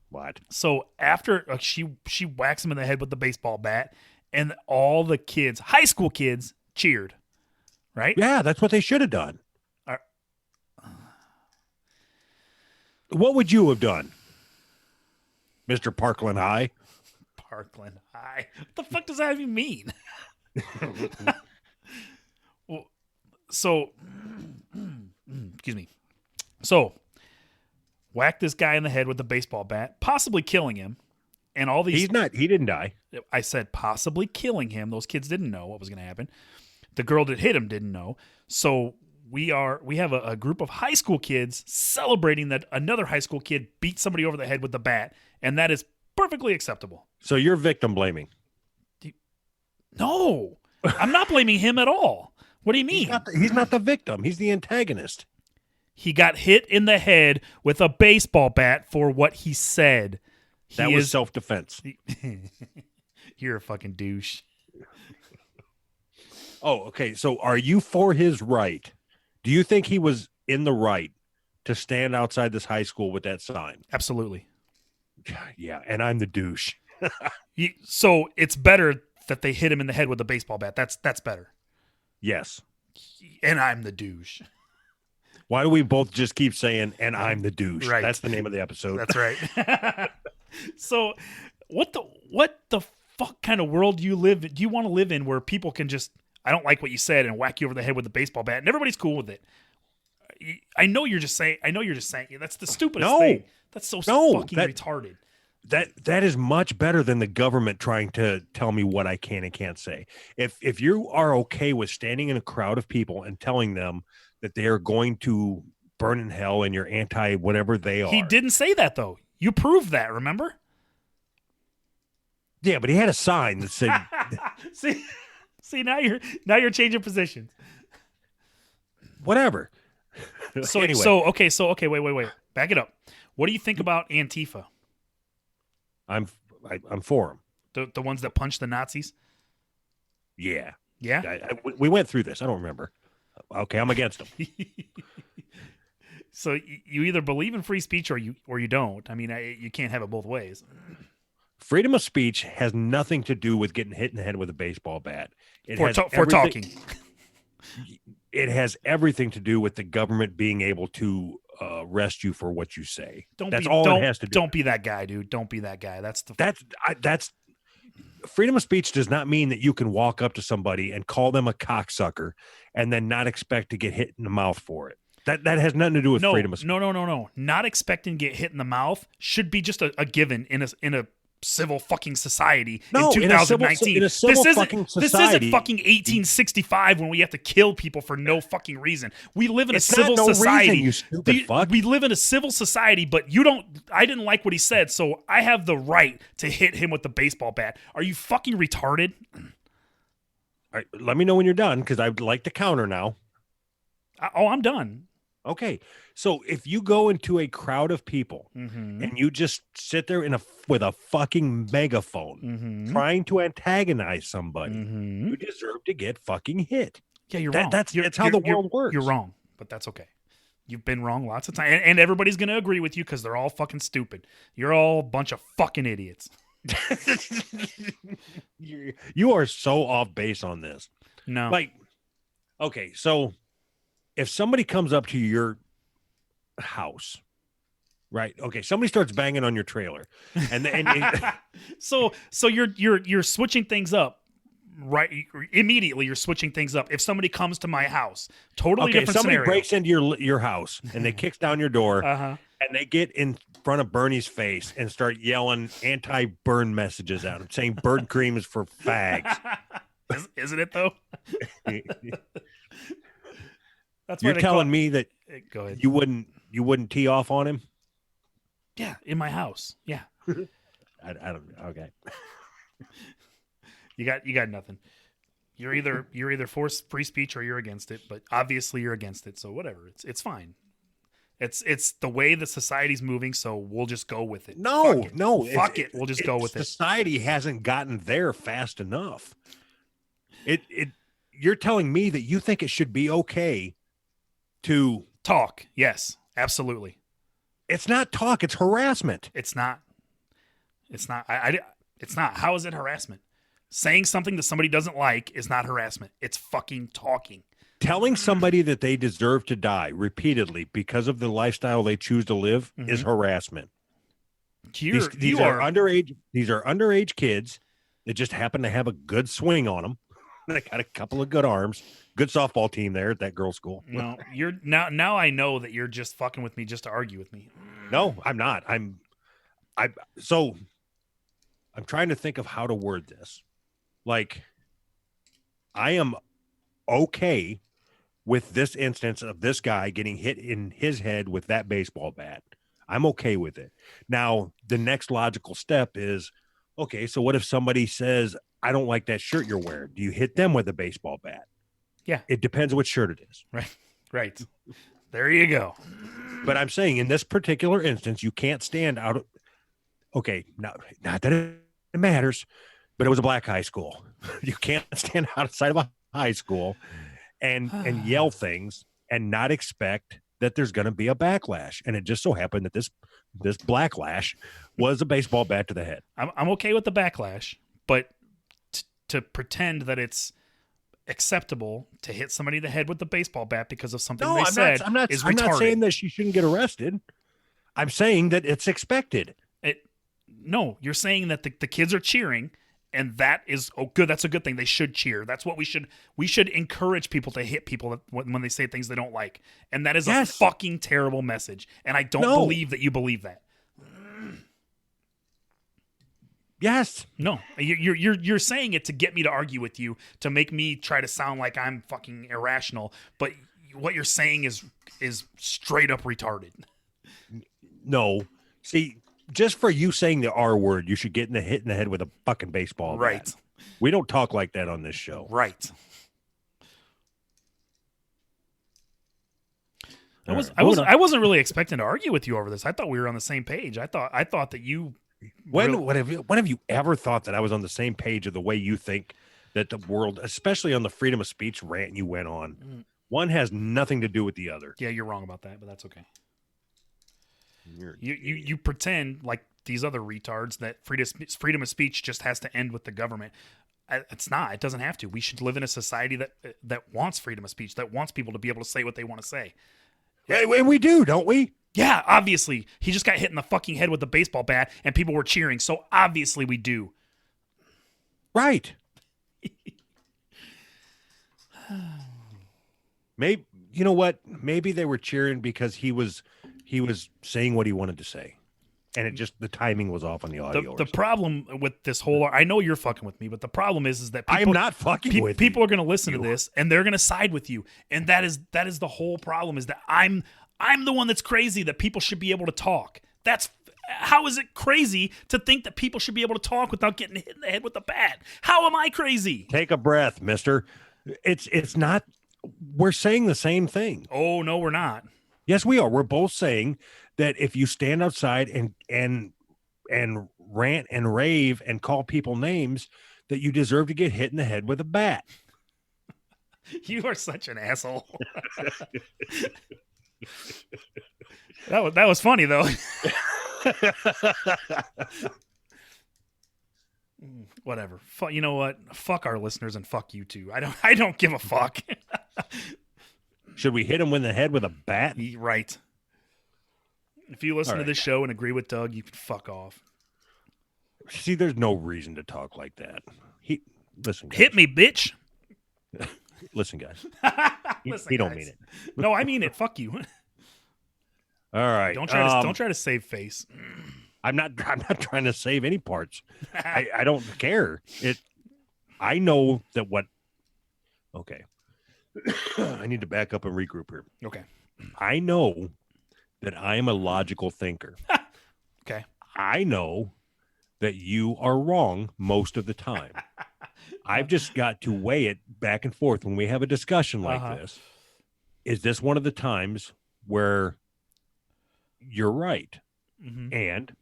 What? So after she whacks him in the head with the baseball bat, and all the kids, high school kids, cheered, right? Yeah, that's what they should have done. What would you have done, Mr. Parkland High? Parkland High. What the fuck does that even mean? Well, So, excuse me. So, whacked this guy in the head with a baseball bat, possibly killing him. And all these. He didn't die. I said possibly killing him. Those kids didn't know what was going to happen. The girl that hit him didn't know. So we have a group of high school kids celebrating that another high school kid beat somebody over the head with the bat, and that is perfectly acceptable. So you're victim blaming. No, I'm not blaming him at all. What do you mean? He's not the victim. He's the antagonist. He got hit in the head with a baseball bat for what he said. That was self-defense. You're a fucking douche. Oh, okay. So are you for his right? Do you think he was in the right to stand outside this high school with that sign? Absolutely. Yeah, and I'm the douche. So it's better that they hit him in the head with a baseball bat. That's better. Yes. And I'm the douche. Why do we both just keep saying, and I'm the douche? Right. That's the name of the episode. That's right. So what the fuck kind of world do you want to live in where people can just, I don't like what you said, and whack you over the head with a baseball bat and everybody's cool with it? I know you're just saying that's the stupidest thing. That's so fucking retarded. That is much better than the government trying to tell me what I can and can't say. If you are okay with standing in a crowd of people and telling them that they are going to burn in hell and you're anti whatever they are. He didn't say that though. You proved that, remember? Yeah, but he had a sign that said See now you're changing positions. Whatever. So anyway. Okay, wait. Back it up. What do you think about Antifa? I'm for him. The ones that punch the Nazis? Yeah. Yeah? We went through this. I don't remember. Okay, I'm against them. So you either believe in free speech or you don't. I mean, you can't have it both ways. Freedom of speech has nothing to do with getting hit in the head with a baseball bat. For talking. It has everything to do with the government being able to arrest you for what you say. That's all it has to do. Don't be that guy, dude. Don't be that guy. That's freedom of speech does not mean that you can walk up to somebody and call them a cocksucker and then not expect to get hit in the mouth for it. That has nothing to do with freedom of speech. No. Not expecting to get hit in the mouth should be just a given in a civil fucking society in 2019. This isn't fucking 1865 when we have to kill people for no fucking reason. We live in a civil society. Reason, you stupid fuck. We live in a civil society, but I didn't like what he said, so I have the right to hit him with the baseball bat. Are you fucking retarded? All right, let me know when you're done, because I'd like to counter now. I'm done. Okay, so if you go into a crowd of people and you just sit there with a fucking megaphone trying to antagonize somebody, you deserve to get fucking hit. Yeah, you're wrong. That's how the world works. You're wrong, but that's okay. You've been wrong lots of times, and everybody's going to agree with you because they're all fucking stupid. You're all a bunch of fucking idiots. You are so off base on this. No. Okay, so if somebody comes up to your house, right? Okay, somebody starts banging on your trailer, and so you're switching things up, right? Immediately, you're switching things up. If somebody comes to my house, totally different somebody scenario. breaks into your house and they kicks down your door, and they get in front of Bernie's face and start yelling anti-burn messages at him, saying "bird cream is for fags." Isn't it though? That's You're telling me that go ahead. you wouldn't tee off on him? Yeah, in my house. Yeah. I don't. Okay. You got nothing. You're either for free speech or you're against it, but obviously you're against it. So whatever. It's fine. It's the way the society's moving, so we'll just go with it. No. Fuck it. We'll just go with it. Society hasn't gotten there fast enough. You're telling me that you think it should be okay to talk. Yes, absolutely. It's not talk. It's harassment. It's not. It's not. It's not. How is it harassment? Saying something that somebody doesn't like is not harassment. It's fucking talking. Telling somebody that they deserve to die repeatedly because of the lifestyle they choose to live is harassment. These are underage. These are underage kids that just happen to have a good swing on them. They got a couple of good arms. Good softball team there at that girls' school. No, you're now I know that you're just fucking with me just to argue with me. No, I'm not. I'm trying to think of how to word this. Like, I am okay with this instance of this guy getting hit in his head with that baseball bat. I'm okay with it. Now, the next logical step is, okay, so what if somebody says, I don't like that shirt you're wearing? Do you hit them with a baseball bat? Yeah. It depends what shirt it is. Right. There you go. But I'm saying in this particular instance, you can't stand out. Okay, not that it matters, but it was a black high school. You can't stand outside of a high school and yell things and not expect that there's going to be a backlash. And it just so happened that this blacklash was a baseball bat to the head. I'm okay with the backlash, but to pretend that it's acceptable to hit somebody in the head with the baseball bat because of something they said is retarded. I'm not saying that she shouldn't get arrested. I'm saying that it's expected. No, you're saying that the kids are cheering, and that is good. That's a good thing. They should cheer. That's what we should encourage people to hit people when they say things they don't like. And that is a fucking terrible message. And I don't believe that you believe that. Yes. No, you're saying it to get me to argue with you, to make me try to sound like I'm fucking irrational. But what you're saying is straight up retarded. No. See, just for you saying the R word, you should get hit in the head with a fucking baseball bat. Right. We don't talk like that on this show. Right. I wasn't really expecting to argue with you over this. I thought we were on the same page. I thought that you. When have you ever thought that I was on the same page of the way you think that the world, especially on the freedom of speech rant you went on, one has nothing to do with the other? Yeah, you're wrong about that, but that's okay. You pretend like these other retards that freedom of speech just has to end with the government. It's not. It doesn't have to. We should live in a society that wants freedom of speech, that wants people to be able to say what they want to say. Yeah, and we do, don't we? Yeah, obviously. He just got hit in the fucking head with a baseball bat and people were cheering. So obviously we do. Right. Maybe, you know what? Maybe they were cheering because he was saying what he wanted to say. And it just, the timing was off on the audio. The problem with this whole, I know you're fucking with me, but the problem is that people, I'm not fucking with people you. are going to listen to this and they're going to side with you. And that is the whole problem, is that I'm the one that's crazy that people should be able to talk. How is it crazy to think that people should be able to talk without getting hit in the head with a bat? How am I crazy? Take a breath, mister. It's not, we're saying the same thing. Oh, no, we're not. Yes, we are. We're both saying that if you stand outside and rant and rave and call people names, that you deserve to get hit in the head with a bat. You are such an asshole. That was funny though. Whatever. You know what? Fuck our listeners and fuck you too. I don't give a fuck. Should we hit him in the head with a bat? Right. If you listen to this show and agree with Doug, you can fuck off. See, there's no reason to talk like that. Listen, guys. Hit me, bitch. Listen, guys. Listen, he don't guys. mean it. No, I mean it. Fuck you. All right. Don't try to save face. I'm not trying to save any parts. I don't care. I know that what. Okay. I need to back up and regroup here. Okay. I know that I am a logical thinker. Okay. I know that you are wrong most of the time. I've just got to weigh it back and forth when we have a discussion like this. Is this one of the times where you're right? Mm-hmm. And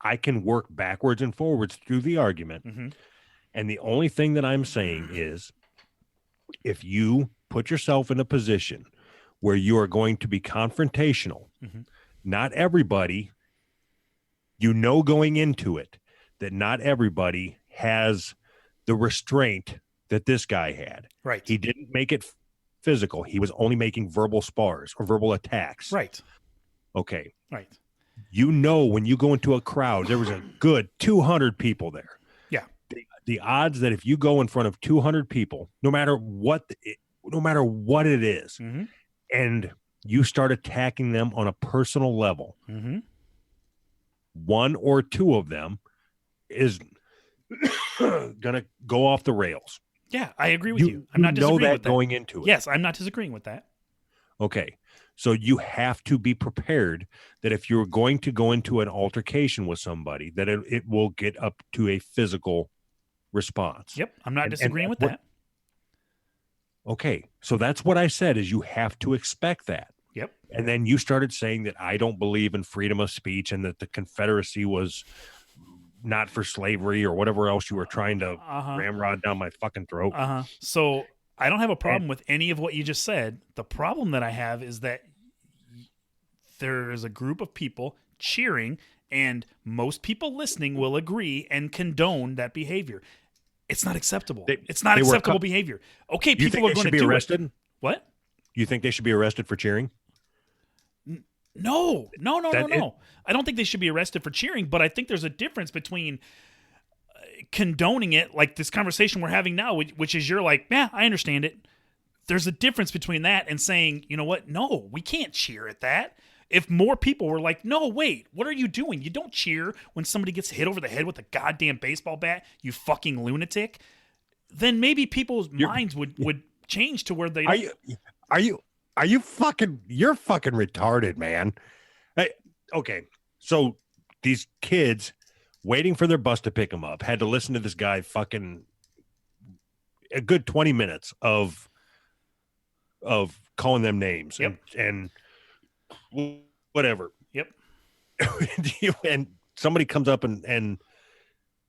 I can work backwards and forwards through the argument. Mm-hmm. And the only thing that I'm saying is, if you put yourself in a position where you are going to be confrontational, not everybody, going into it, that not everybody has the restraint that this guy had. Right. He didn't make it physical. He was only making verbal spars or verbal attacks. Right. Okay. Right. When you go into a crowd, there was a good 200 people there. Yeah. the odds that if you go in front of 200 people, no matter what it is, Mm-hmm. and you start attacking them on a personal level, Mm-hmm. one or two of them is gonna go off the rails. Yeah, I agree with you. I'm not know disagreeing that with that. going into it. Yes, I'm not disagreeing with that. Okay. So you have to be prepared that if you're going to go into an altercation with somebody, that it will get up to a physical response. Yep, I'm not disagreeing with that. Okay. So that's what I said is you have to expect that. Yep. And then you started saying that I don't believe in freedom of speech and that the Confederacy was not for slavery or whatever else you were trying to ramrod down my fucking throat. So I don't have a problem with any of what you just said. The problem that I have is that there is a group of people cheering, and most people listening will agree and condone that behavior. It's not acceptable. It's not acceptable behavior. Okay, people are going to be arrested. What? You think they should be arrested for cheering? No. I don't think they should be arrested for cheering, but I think there's a difference between condoning it, like this conversation we're having now, which is you're like, yeah, I understand it. There's a difference between that and saying, you know what? No, we can't cheer at that. If more people were like, no, wait, what are you doing? You don't cheer when somebody gets hit over the head with a goddamn baseball bat, you lunatic. Then maybe people's minds would change to where they You're fucking retarded, man. Hey, okay. So these kids waiting for their bus to pick them up had to listen to this guy fucking a good 20 minutes of calling them names and whatever. Yep. And somebody comes up and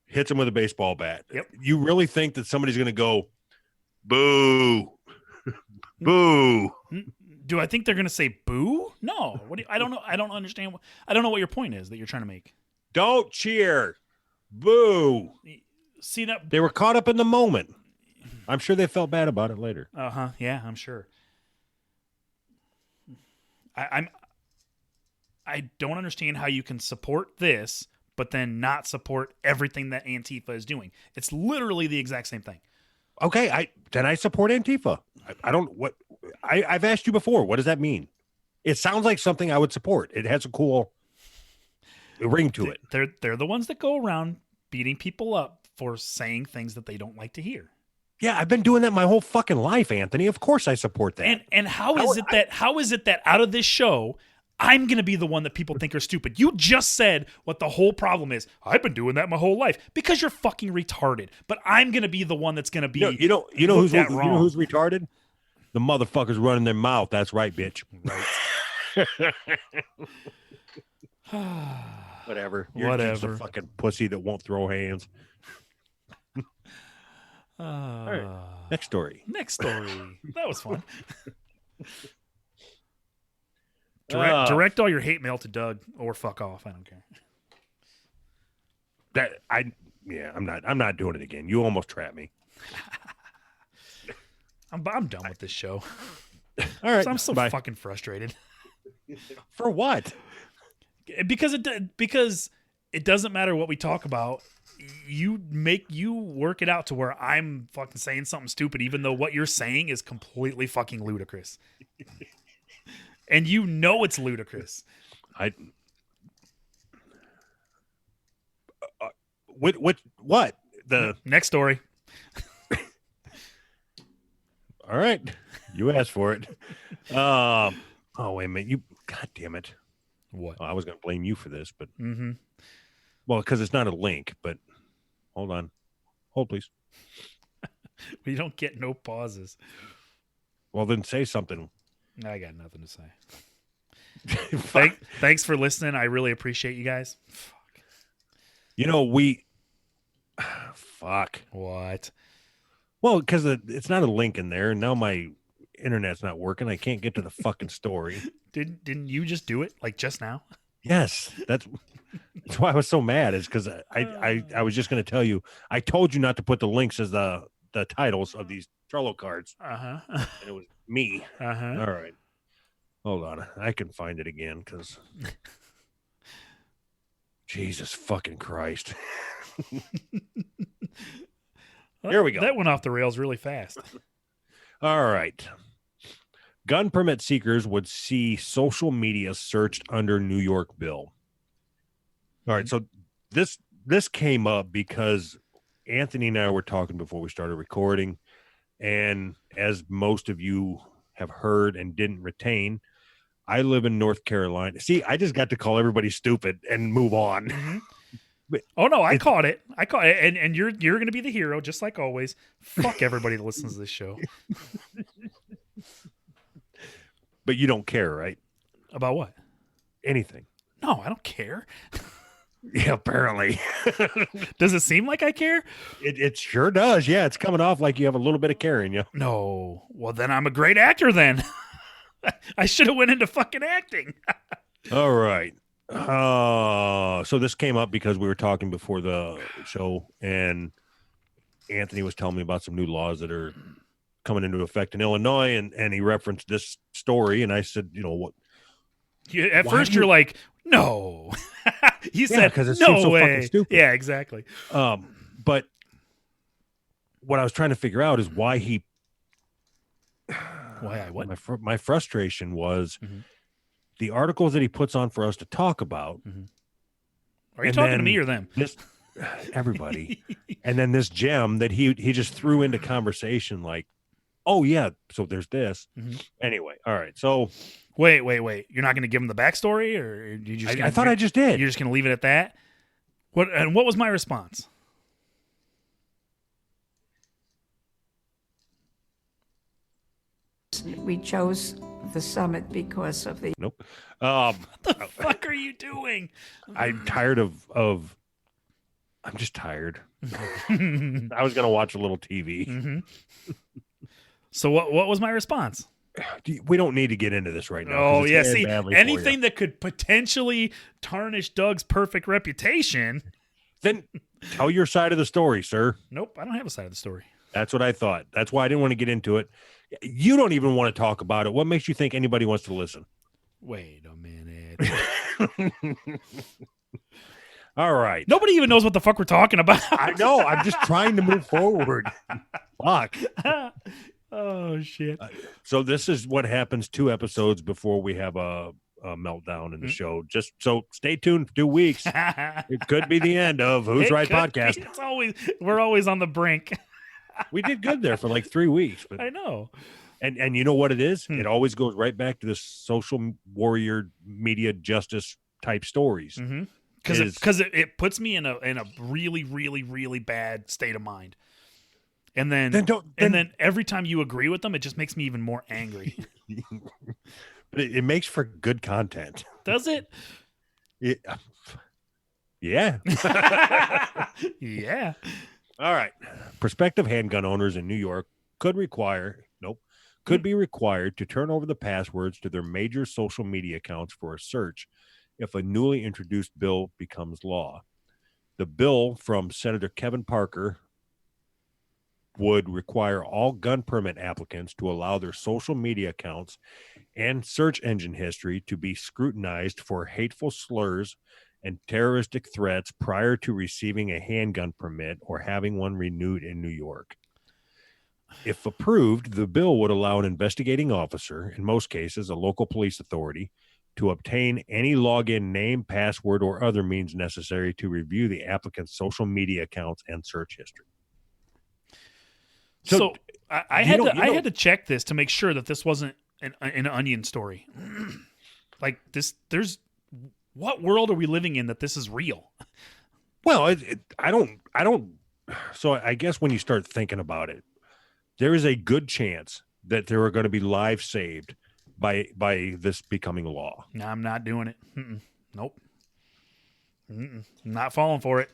hits him with a baseball bat. Yep. You really think that somebody's going to go, boo, boo? Do I think they're going to say boo? No. I don't know. I don't understand. I don't know what your point is that you're trying to make. Don't cheer. Boo. See that? They were caught up in the moment. I'm sure they felt bad about it later. Yeah, I'm sure. I don't understand how you can support this, but then not support everything that Antifa is doing. It's literally the exact same thing. Okay, I support Antifa. I've asked you before. What does that mean? It sounds like something I would support. It has a cool ring to it. They're the ones that go around beating people up for saying things that they don't like to hear. Yeah, I've been doing that my whole fucking life, Anthony. Of course I support that. And how is it that out of this show, I'm going to be the one that people think are stupid? You just said what the whole problem is. I've been doing that my whole life because you're fucking retarded. But I'm going to be the one that's going to be you know who's retarded? The motherfuckers running their mouth. That's right, bitch. Right. Whatever. You're just a fucking pussy that won't throw hands. All right. Next story. That was fun. Direct all your hate mail to Doug or fuck off. I don't care. I'm not doing it again. You almost trapped me. I'm done with this show. All right. I'm so fucking frustrated. For what? Because it doesn't matter what we talk about. You work it out to where I'm fucking saying something stupid, even though what you're saying is completely fucking ludicrous. And you know it's ludicrous. What? The next story. All right. You asked for it. Oh, wait a minute. God damn it. What? I was going to blame you for this, but mm-hmm. Well, because it's not a link, but hold on. Hold, please. We don't get no pauses. Well, then say something. I got nothing to say. Thanks for listening. I really appreciate you guys. Fuck. Fuck. What? Well, because it's not a link in there, and now my internet's not working. I can't get to the fucking story. Didn't you just do it like just now? Yes, that's why I was so mad. Is because I was just going to tell you. I told you not to put the links as the titles of these Trello cards. And it was me. All right, hold on. I can find it again because Jesus fucking Christ. Here we go. That went off the rails really fast. All right. Gun permit seekers would see social media searched under New York bill. All right. So this came up because Anthony and I were talking before we started recording. And as most of you have heard and didn't retain, I live in North Carolina. See, I just got to call everybody stupid and move on. Mm-hmm. Oh no, I caught it. And you're going to be the hero, just like always. Fuck everybody that listens to this show. But you don't care, right? About what? Anything. No, I don't care. Yeah, apparently. Does it seem like I care? It sure does. Yeah, it's coming off like you have a little bit of care in you. No. Well, then I'm a great actor then. I should have went into fucking acting. All right. So this came up because we were talking before the show, and Anthony was telling me about some new laws that are coming into effect in Illinois, and he referenced this story, and I said, you know what? At first, you're like, no. He said, because it no seems so way. fucking stupid. Yeah, exactly. But what I was trying to figure out is why he. Why I what? My frustration was the articles that he puts on for us to talk about. Mm-hmm. Are you talking to me or them? Everybody. And then this gem that he just threw into conversation like, oh, yeah, so there's this. Mm-hmm. Anyway, all right. So. Wait. You're not going to give him the backstory? Or you just I thought I just did. You're just going to leave it at that? What was my response? We chose the summit because of the... Nope. What the fuck are you doing? I'm tired of I'm just tired. I was going to watch a little TV. Mm-hmm. So what was my response? We don't need to get into this right now. Oh, yeah. See, anything that could potentially tarnish Doug's perfect reputation. Then tell your side of the story, sir. Nope, I don't have a side of the story. That's what I thought. That's why I didn't want to get into it. You don't even want to talk about it. What makes you think anybody wants to listen? Wait a minute. All right. Nobody even knows what the fuck we're talking about. I know. I'm just trying to move forward. Fuck. Oh, shit. So this is what happens 2 episodes before we have a meltdown in the show. Just so stay tuned for 2 weeks. It could be the end of Who's Right Podcast. We're always on the brink. We did good there for like 3 weeks. But, I know. And you know what it is? It always goes right back to the social warrior media justice type stories. Because it puts me in a really, really, really bad state of mind. And then every time you agree with them, it just makes me even more angry. But it makes for good content. Does it? Yeah. Yeah. All right. Prospective handgun owners in New York could be required to turn over the passwords to their major social media accounts for a search if a newly introduced bill becomes law. The bill from Senator Kevin Parker would require all gun permit applicants to allow their social media accounts and search engine history to be scrutinized for hateful slurs and terroristic threats prior to receiving a handgun permit or having one renewed in New York. If approved, the bill would allow an investigating officer, in most cases a local police authority, to obtain any login name, password, or other means necessary to review the applicant's social media accounts and search history. So I had to check this to make sure that this wasn't an Onion story. Like this, what world are we living in that this is real? Well, I don't. So I guess when you start thinking about it, there is a good chance that there are going to be lives saved by this becoming law. No, I'm not doing it. Nope. I'm not falling for it.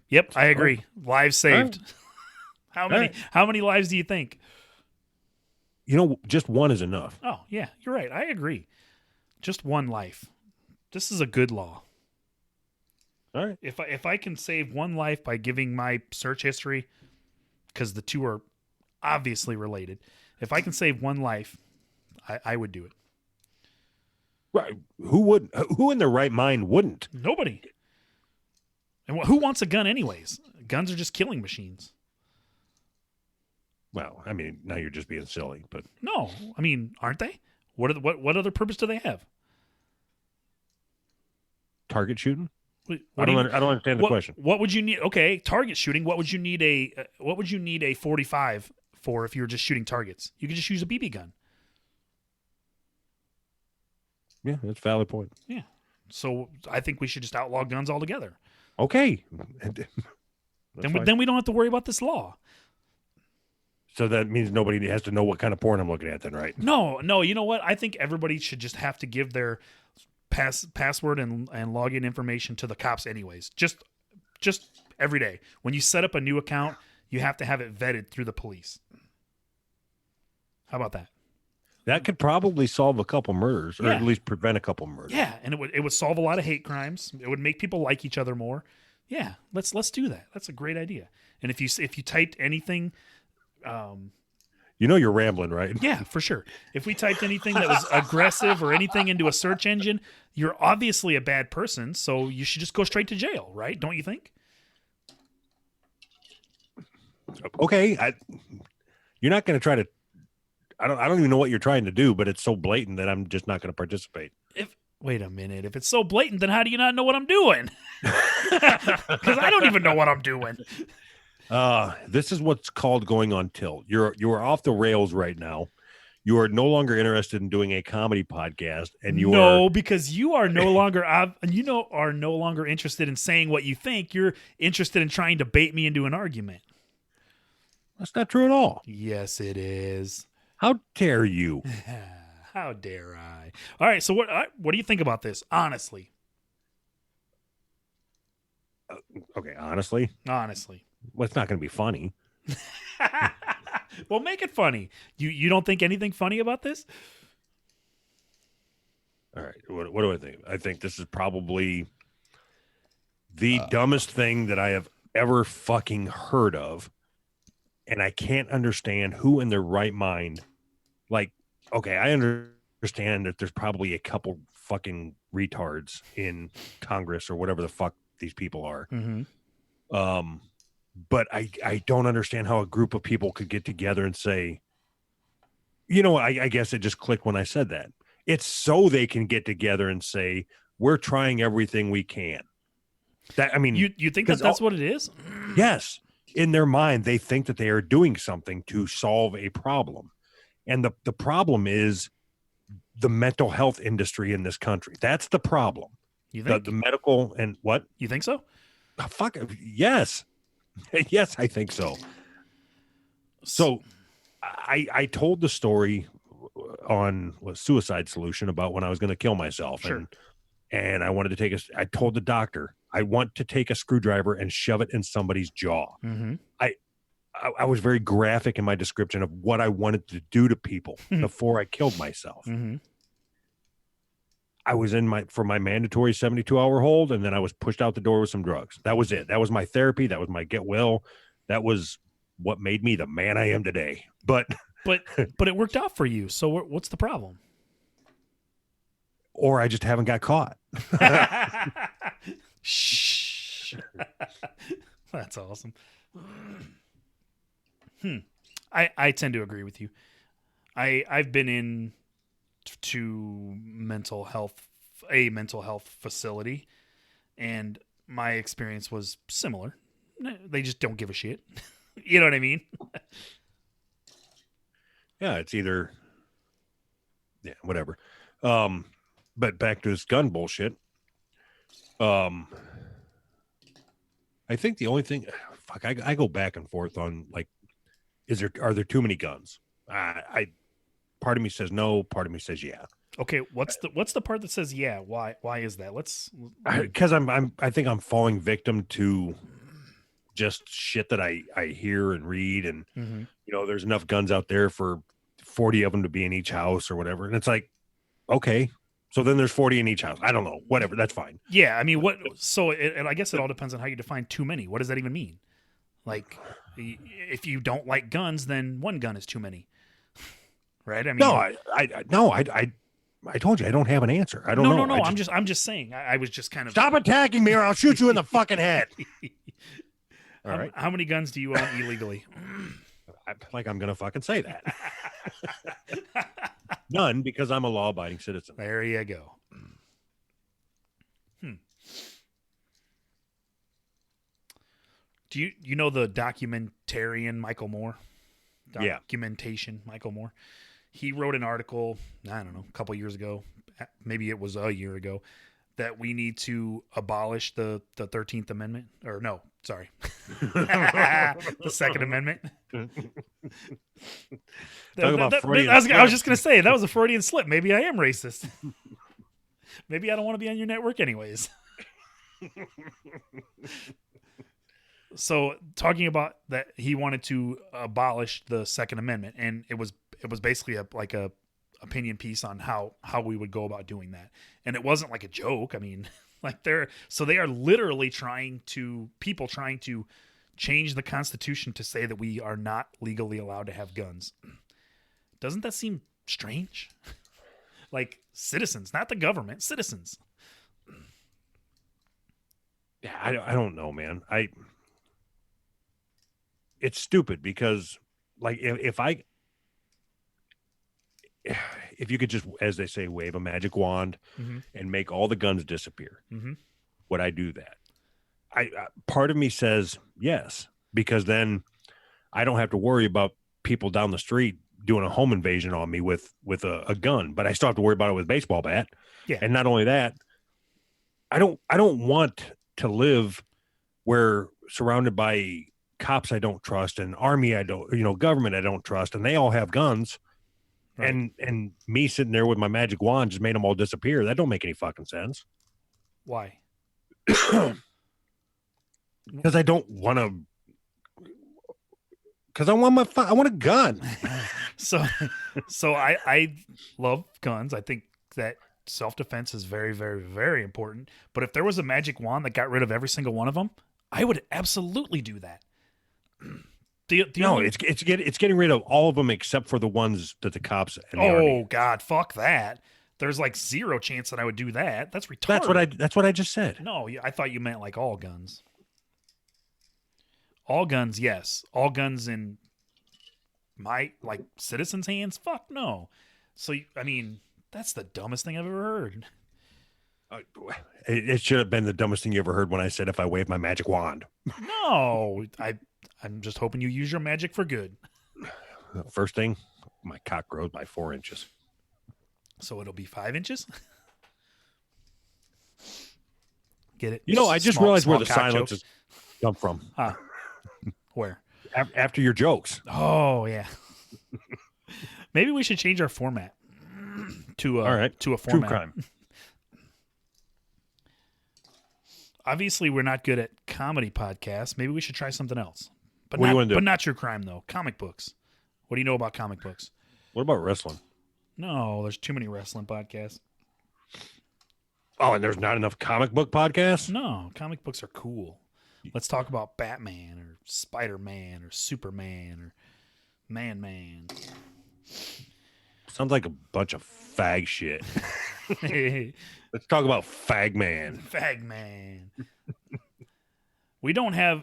Yep, I agree. Lives saved. Right. How many lives do you think? Just one is enough. Oh, yeah, you're right. I agree. Just one life. This is a good law. All right. If I can save one life by giving my search history, because the two are obviously related, if I can save one life, I would do it. Right. Who in their right mind wouldn't? Nobody. And who wants a gun anyways? Guns are just killing machines. Well, I mean, now you're just being silly, but No, I mean, aren't they? What other purpose do they have? target shooting? I don't understand the question. What would you need? Okay, target shooting. What would you need a 45 for if you were just shooting targets? You could just use a BB gun. Yeah, that's a valid point. Yeah. So I think we should just outlaw guns altogether. Okay. Then we don't have to worry about this law. So that means nobody has to know what kind of porn I'm looking at then, right? No. You know what? I think everybody should just have to give their password and login information to the cops anyways. Just every day. When you set up a new account, you have to have it vetted through the police. How about that? That could probably solve a couple murders, or Yeah. at least prevent a couple murders. Yeah, and it would solve a lot of hate crimes. It would make people like each other more. Yeah, let's do that. That's a great idea. And if you typed anything, you know you're rambling, right? yeah, for sure. If we typed anything that was aggressive or anything into a search engine, you're obviously a bad person, so you should just go straight to jail, right? Don't you think? Okay, you're not going to try to. I don't even know what you're trying to do, but it's so blatant that I'm just not going to participate. Wait a minute. If it's so blatant, then how do you not know what I'm doing? Because I don't even know what I'm doing. This is what's called going on tilt. You're off the rails right now. You are no longer interested in doing a comedy podcast, and because you are no longer are no longer interested in saying what you think. You're interested in trying to bait me into an argument. That's not true at all. Yes, it is. How dare you? How dare I? All right, so what do you think about this? Honestly. Okay, honestly. Well, it's not going to be funny. Well, make it funny. You don't think anything funny about this? All right. What do I think? I think this is probably the dumbest thing that I have ever fucking heard of. And I can't understand who in their right mind, like, okay, I understand that there's probably a couple fucking retards in Congress or whatever the fuck these people are. Mm-hmm. But I don't understand how a group of people could get together and say, you know, I guess it just clicked when I said that. It's so they can get together and say, we're trying everything we can. That, I mean, you think that's what it is? Yes. In their mind, they think that they are doing something to solve a problem. And the problem is the mental health industry in this country. That's the problem. You think? The medical and what? You think so? Oh, fuck. Yes. Yes, I think so. So I told the story on Suicide Solution about when I was going to kill myself. Sure. And I wanted to I told the doctor, I want to take a screwdriver and shove it in somebody's jaw. Mm-hmm. I was very graphic in my description of what I wanted to do to people before I killed myself. Mm-hmm. I was for my mandatory 72-hour hold, and then I was pushed out the door with some drugs. That was it. That was my therapy. That was my get well. That was what made me the man I am today. But it worked out for you. So what's the problem? Or I just haven't got caught. Shh. That's awesome. I tend to agree with you. I've been in to a mental health facility, and my experience was similar. They just don't give a shit. You know what I mean? Yeah, it's either whatever. But back to this gun bullshit. I think the only thing, I go back and forth on, like, are there too many guns? Part of me says no, part of me says yeah. Okay, what's the part that says yeah? Why is that? Because I think I'm falling victim to just shit that I hear and read, and mm-hmm. you know, there's enough guns out there for 40 of them to be in each house or whatever, and it's like, okay, so then there's 40 in each house. I don't know, whatever, that's fine. Yeah, I mean, what? So I guess it all depends on how you define too many. What does that even mean? Like, if you don't like guns, then one gun is too many, right? I mean, I told you I don't have an answer. I don't know. No. I'm just saying. I was just kind of stop attacking me, or I'll shoot you in the fucking head. All right. How many guns do you own illegally? I'm gonna fucking say that. None, because I'm a law-abiding citizen. There you go. Do you know the documentarian Michael Moore? Documentation Michael Moore. He wrote an article, I don't know, a couple years ago, maybe it was a year ago, that we need to abolish the 13th Amendment. Or no, sorry. The Second Amendment. I was just going to say, that was a Freudian slip. Maybe I am racist. Maybe I don't want to be on your network anyways. So talking about that, he wanted to abolish the Second Amendment, and it was basically a opinion piece on how we would go about doing that. And it wasn't like a joke. I mean, like they are literally trying to change the Constitution to say that we are not legally allowed to have guns. Doesn't that seem strange? Like citizens, not the government, citizens. Yeah, I don't know, man. It's stupid because, like, if you could just, as they say, wave a magic wand and make all the guns disappear, would I do that? Part of me says yes, because then I don't have to worry about people down the street doing a home invasion on me with a gun, but I still have to worry about it with a baseball bat. Yeah. And not only that, I don't want to live where surrounded by cops I don't trust and army government I don't trust, and they all have guns. Right. And me sitting there with my magic wand just made them all disappear. That don't make any fucking sense. Why? Because I don't want to. Because I want a gun. So I love guns. I think that self-defense is very, very, very important. But if there was a magic wand that got rid of every single one of them, I would absolutely do that. It's getting rid of all of them except for the ones that the cops and the army. God, fuck that. There's like zero chance that I would do that. That's retarded. That's what I just said. No, I thought you meant like all guns. All guns, yes. All guns in my like citizens' hands? Fuck no. So I mean, that's the dumbest thing I've ever heard. It should have been the dumbest thing you ever heard when I said if I waved my magic wand. No, I'm just hoping you use your magic for good. First thing, my cock grows by 4 inches. So it'll be 5 inches? Get it? I just realized where the silences come from. Where? After your jokes. Oh, yeah. Maybe we should change our format to a format. True crime. Obviously, we're not good at comedy podcasts. Maybe we should try something else. But what do you want to do? But not true crime, though. Comic books. What do you know about comic books? What about wrestling? No, there's too many wrestling podcasts. Oh, and there's not enough comic book podcasts? No, comic books are cool. Let's talk about Batman or Spider-Man or Superman or Man. Sounds like a bunch of fag shit. Let's talk about Fagman. Fagman.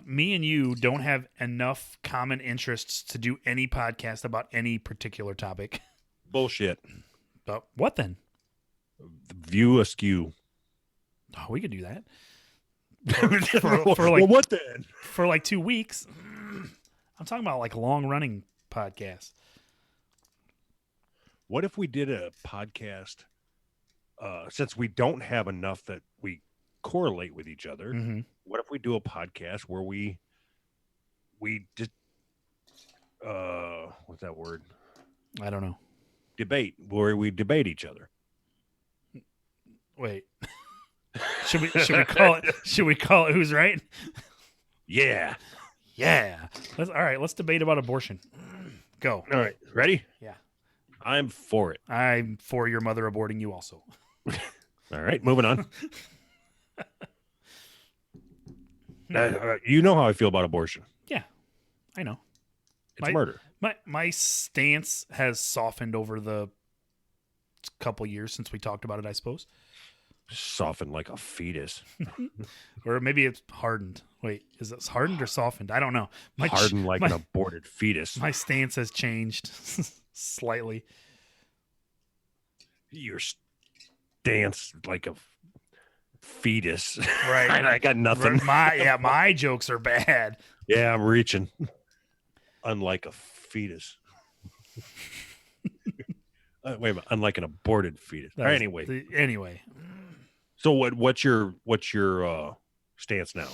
Me and you don't have enough common interests to do any podcast about any particular topic. Bullshit. But what then? View askew. Oh, we could do that. For what then? For like 2 weeks. I'm talking about like long-running podcasts. What if we did a podcast, since we don't have enough that we correlate with each other, what if we do a podcast where we just, what's that word? I don't know. Debate, where we debate each other. Wait. Should we call it Who's Right? Yeah. Let's debate about abortion. Go. All right. Ready? Yeah. I'm for it. I'm for your mother aborting you also. All right, moving on. You know how I feel about abortion. Yeah, I know. It's murder. My stance has softened over the couple years since we talked about it, I suppose. Softened like a fetus. Or maybe it's hardened. Wait, is it hardened or softened? I don't know. Hardened like an aborted fetus. My stance has changed slightly. Your stance like a fetus. Right. I got nothing. My jokes are bad. Yeah, I'm reaching. Unlike a fetus. Wait a minute. Unlike an aborted fetus. Anyway. Anyway. So what's your stance now?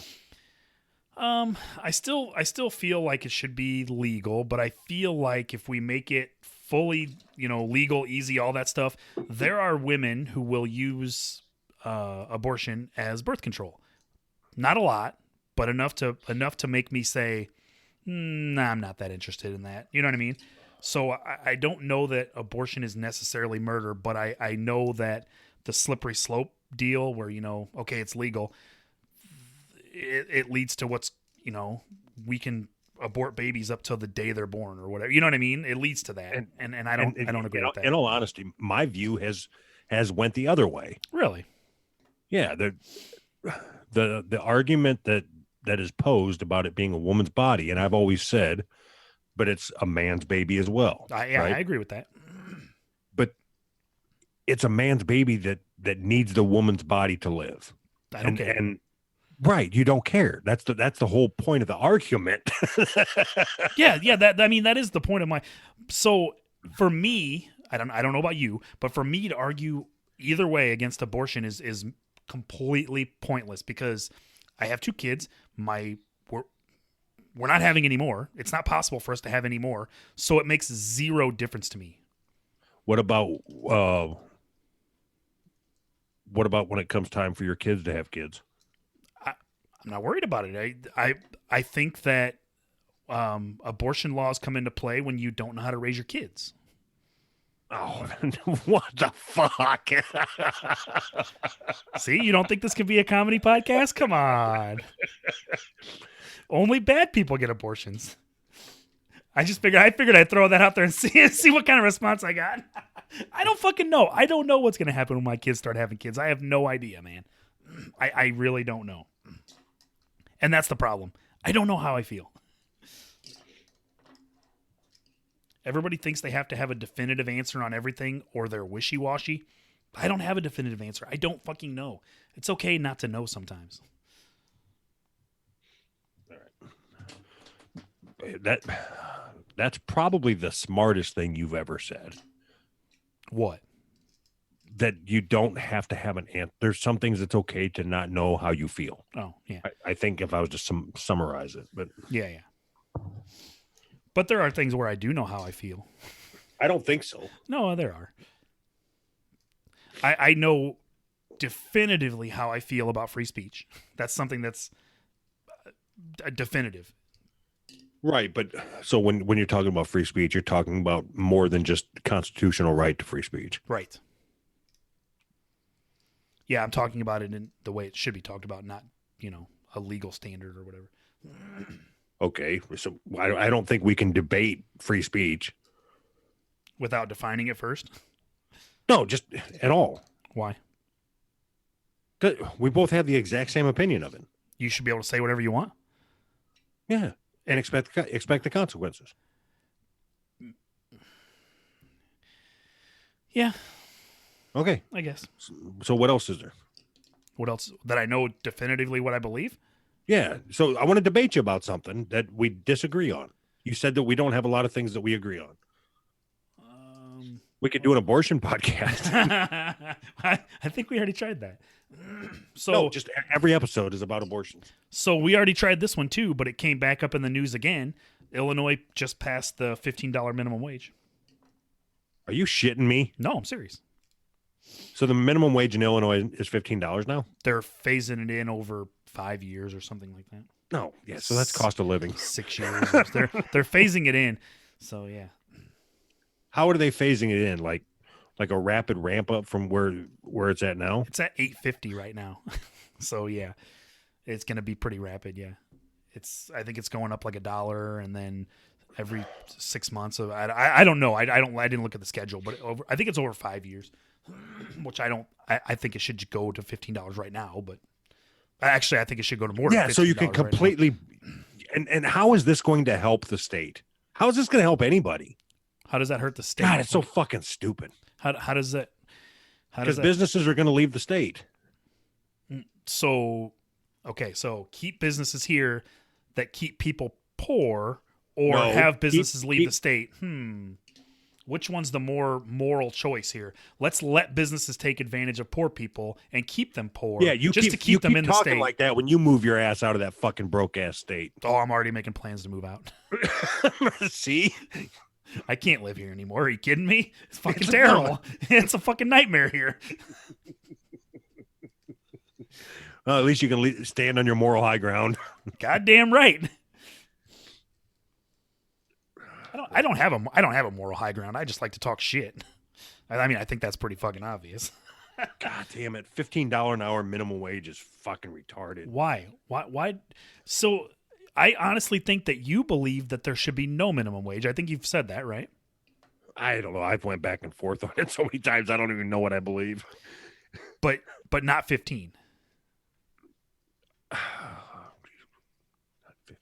I still feel like it should be legal, but I feel like if we make it fully, legal, easy, all that stuff, there are women who will use abortion as birth control. Not a lot, but enough to make me say, nah, I'm not that interested in that. You know what I mean? So I don't know that abortion is necessarily murder, but I know that the slippery slope deal where, okay, it's legal, it leads to what's, we can abort babies up till the day they're born or whatever. You know what I mean? It leads to that. And I don't agree with that. In all honesty, my view has went the other way. Really? Yeah. The argument that is posed about it being a woman's body, and I've always said, but it's a man's baby as well. I agree with that. But it's a man's baby that needs the woman's body to live. I don't care. And right, you don't care. That's the whole point of the argument. yeah. That is the point of my. So for me, I don't know about you, but for me to argue either way against abortion is completely pointless because I have 2 kids. We're not having any more. It's not possible for us to have any more. So it makes zero difference to me. What about when it comes time for your kids to have kids? I'm not worried about it. I think that abortion laws come into play when you don't know how to raise your kids. Oh, what the fuck? See, you don't think this could be a comedy podcast? Come on. Only bad people get abortions. I figured I'd throw that out there and see what kind of response I got. I don't fucking know. I don't know what's going to happen when my kids start having kids. I have no idea, man. I really don't know. And that's the problem. I don't know how I feel. Everybody thinks they have to have a definitive answer on everything or they're wishy-washy. I don't have a definitive answer. I don't fucking know. It's okay not to know sometimes. All right. That's probably the smartest thing you've ever said. What? That you don't have to have an answer. There's some things it's okay to not know how you feel. Oh, yeah. I think if I was to summarize it, but yeah. But there are things where I do know how I feel. I don't think so. No, there are. I know definitively how I feel about free speech. That's something that's definitive. Right, but so when you're talking about free speech, you're talking about more than just constitutional right to free speech. Right. Yeah, I'm talking about it in the way it should be talked about, not, a legal standard or whatever. Okay, so I don't think we can debate free speech. Without defining it first? No, just at all. Why? 'Cause we both have the exact same opinion of it. You should be able to say whatever you want? Yeah, and expect the consequences. Yeah. Okay. I guess. So what else is there? What else? That I know definitively what I believe? Yeah. So I want to debate you about something that we disagree on. You said that we don't have a lot of things that we agree on. We could do an abortion podcast. I think we already tried that. So no, just every episode is about abortions. So we already tried this one too, but it came back up in the news again. Illinois just passed the $15 minimum wage. Are you shitting me? No, I'm serious. So the minimum wage in Illinois is $15 now? They're phasing it in over 5 years or something like that. No, yeah, so that's cost of living. 6 years. they're phasing it in. So yeah. How are they phasing it in? Like a rapid ramp up from where it's at now? It's at $8.50 right now. So yeah, it's going to be pretty rapid. Yeah. I think it's going up like $1 and then every 6 months. I don't know. I didn't look at the schedule, but I think it's over 5 years, which I think it should go to $15 right now, but actually I think it should go to more. Yeah. Than $15 So you can right completely, and how is this going to help the state? How is this going to help anybody? How does that hurt the state? God, it's so fucking stupid. How does that? Because businesses are going to leave the state. So, okay, so keep businesses here that keep people poor, or have businesses leave the state. Which one's the more moral choice here? Let's let businesses take advantage of poor people and keep them poor. Yeah, to keep them in the state. Like that when you move your ass out of that fucking broke ass state. Oh, I'm already making plans to move out. See, I can't live here anymore. Are you kidding me? It's fucking terrible. It's a fucking nightmare here. Well, at least you can stand on your moral high ground. Goddamn right. I don't have a moral high ground. I just like to talk shit. I mean, I think that's pretty fucking obvious. God damn it. $15 an hour minimum wage is fucking retarded. Why? So I honestly think that you believe that there should be no minimum wage. I think you've said that, right? I don't know. I've went back and forth on it so many times. I don't even know what I believe. But not 15. Not 15.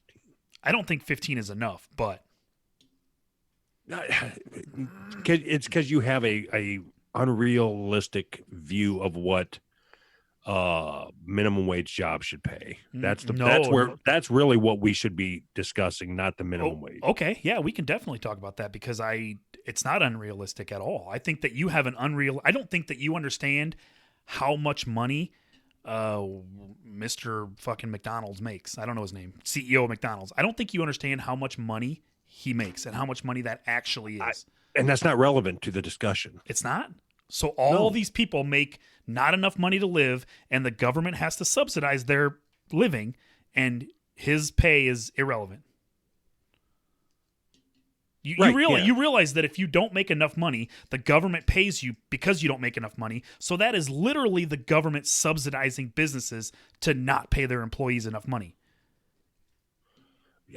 I don't think 15 is enough, but it's because you have a unrealistic view of what minimum wage jobs should pay. That's really what we should be discussing, not the minimum wage. Okay, yeah, we can definitely talk about that because it's not unrealistic at all. I think that you have I don't think that you understand how much money Mr. fucking McDonald's makes. I don't know his name. CEO of McDonald's. I don't think you understand how much money he makes and how much money that actually is. And that's not relevant to the discussion. It's not? So all these people make not enough money to live, and the government has to subsidize their living, and his pay is irrelevant. You realize that if you don't make enough money, the government pays you because you don't make enough money. So that is literally the government subsidizing businesses to not pay their employees enough money.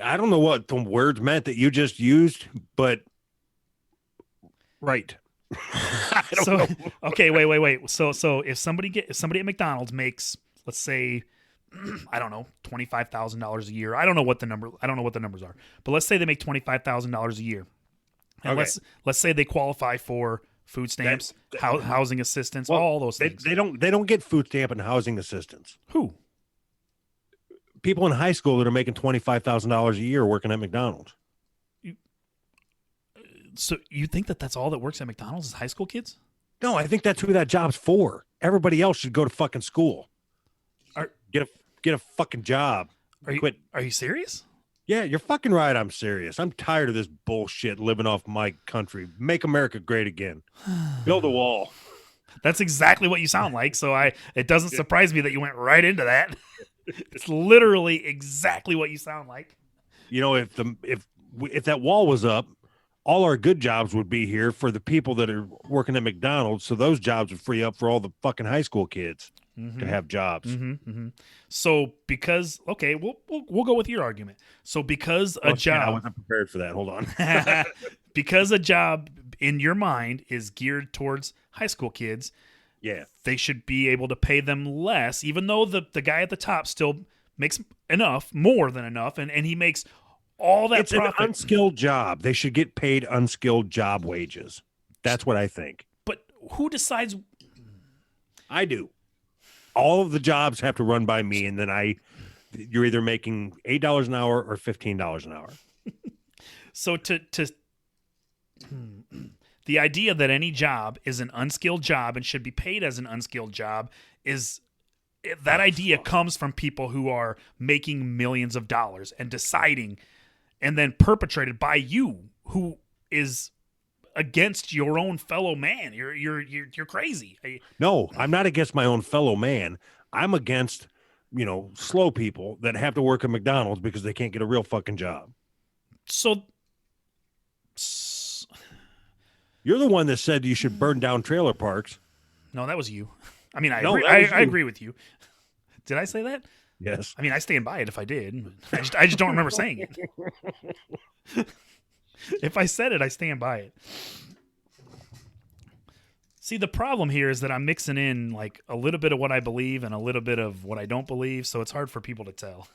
I don't know what the words meant that you just used, but right. I don't know. Okay, wait. So if somebody at McDonald's makes, let's say, I don't know, $25,000 a year. I don't know what the numbers are, but let's say they make $25,000 a year, and let's say they qualify for food stamps, housing assistance, all those things. They don't get food stamp and housing assistance. Who? People in high school that are making $25,000 a year working at McDonald's. So you think that that's all that works at McDonald's is high school kids? No, I think that's who that job's for. Everybody else should go to fucking school. Get a fucking job. Are you serious? Yeah, you're fucking right. I'm serious. I'm tired of this bullshit living off my country. Make America great again. Build a wall. That's exactly what you sound like. So it doesn't surprise me that you went right into that. It's literally exactly what you sound like. You know, if that wall was up, all our good jobs would be here for the people that are working at McDonald's. So those jobs would free up for all the fucking high school kids to have jobs. So because, okay, we'll go with your argument. So because a job, I wasn't prepared for that. Hold on. Because a job in your mind is geared towards high school kids. Yeah. They should be able to pay them less, even though the guy at the top still makes more than enough. And he makes all that profit. It's an unskilled job. They should get paid unskilled job wages. That's what I think. But who decides? I do. All of the jobs have to run by me, and then you're either making $8 an hour or $15 an hour. So the idea that any job is an unskilled job and should be paid as an unskilled job idea comes from people who are making millions of dollars and deciding, and then perpetrated by you, who is against your own fellow man. You're crazy. No, I'm not against my own fellow man. I'm against, slow people that have to work at McDonald's because they can't get a real fucking job. So you're the one that said you should burn down trailer parks. No, that was you. I mean, I agree with you. Did I say that? Yes. I mean, I stand by it if I did. I just don't remember saying it. If I said it, I stand by it. See, the problem here is that I'm mixing in like a little bit of what I believe and a little bit of what I don't believe, so it's hard for people to tell.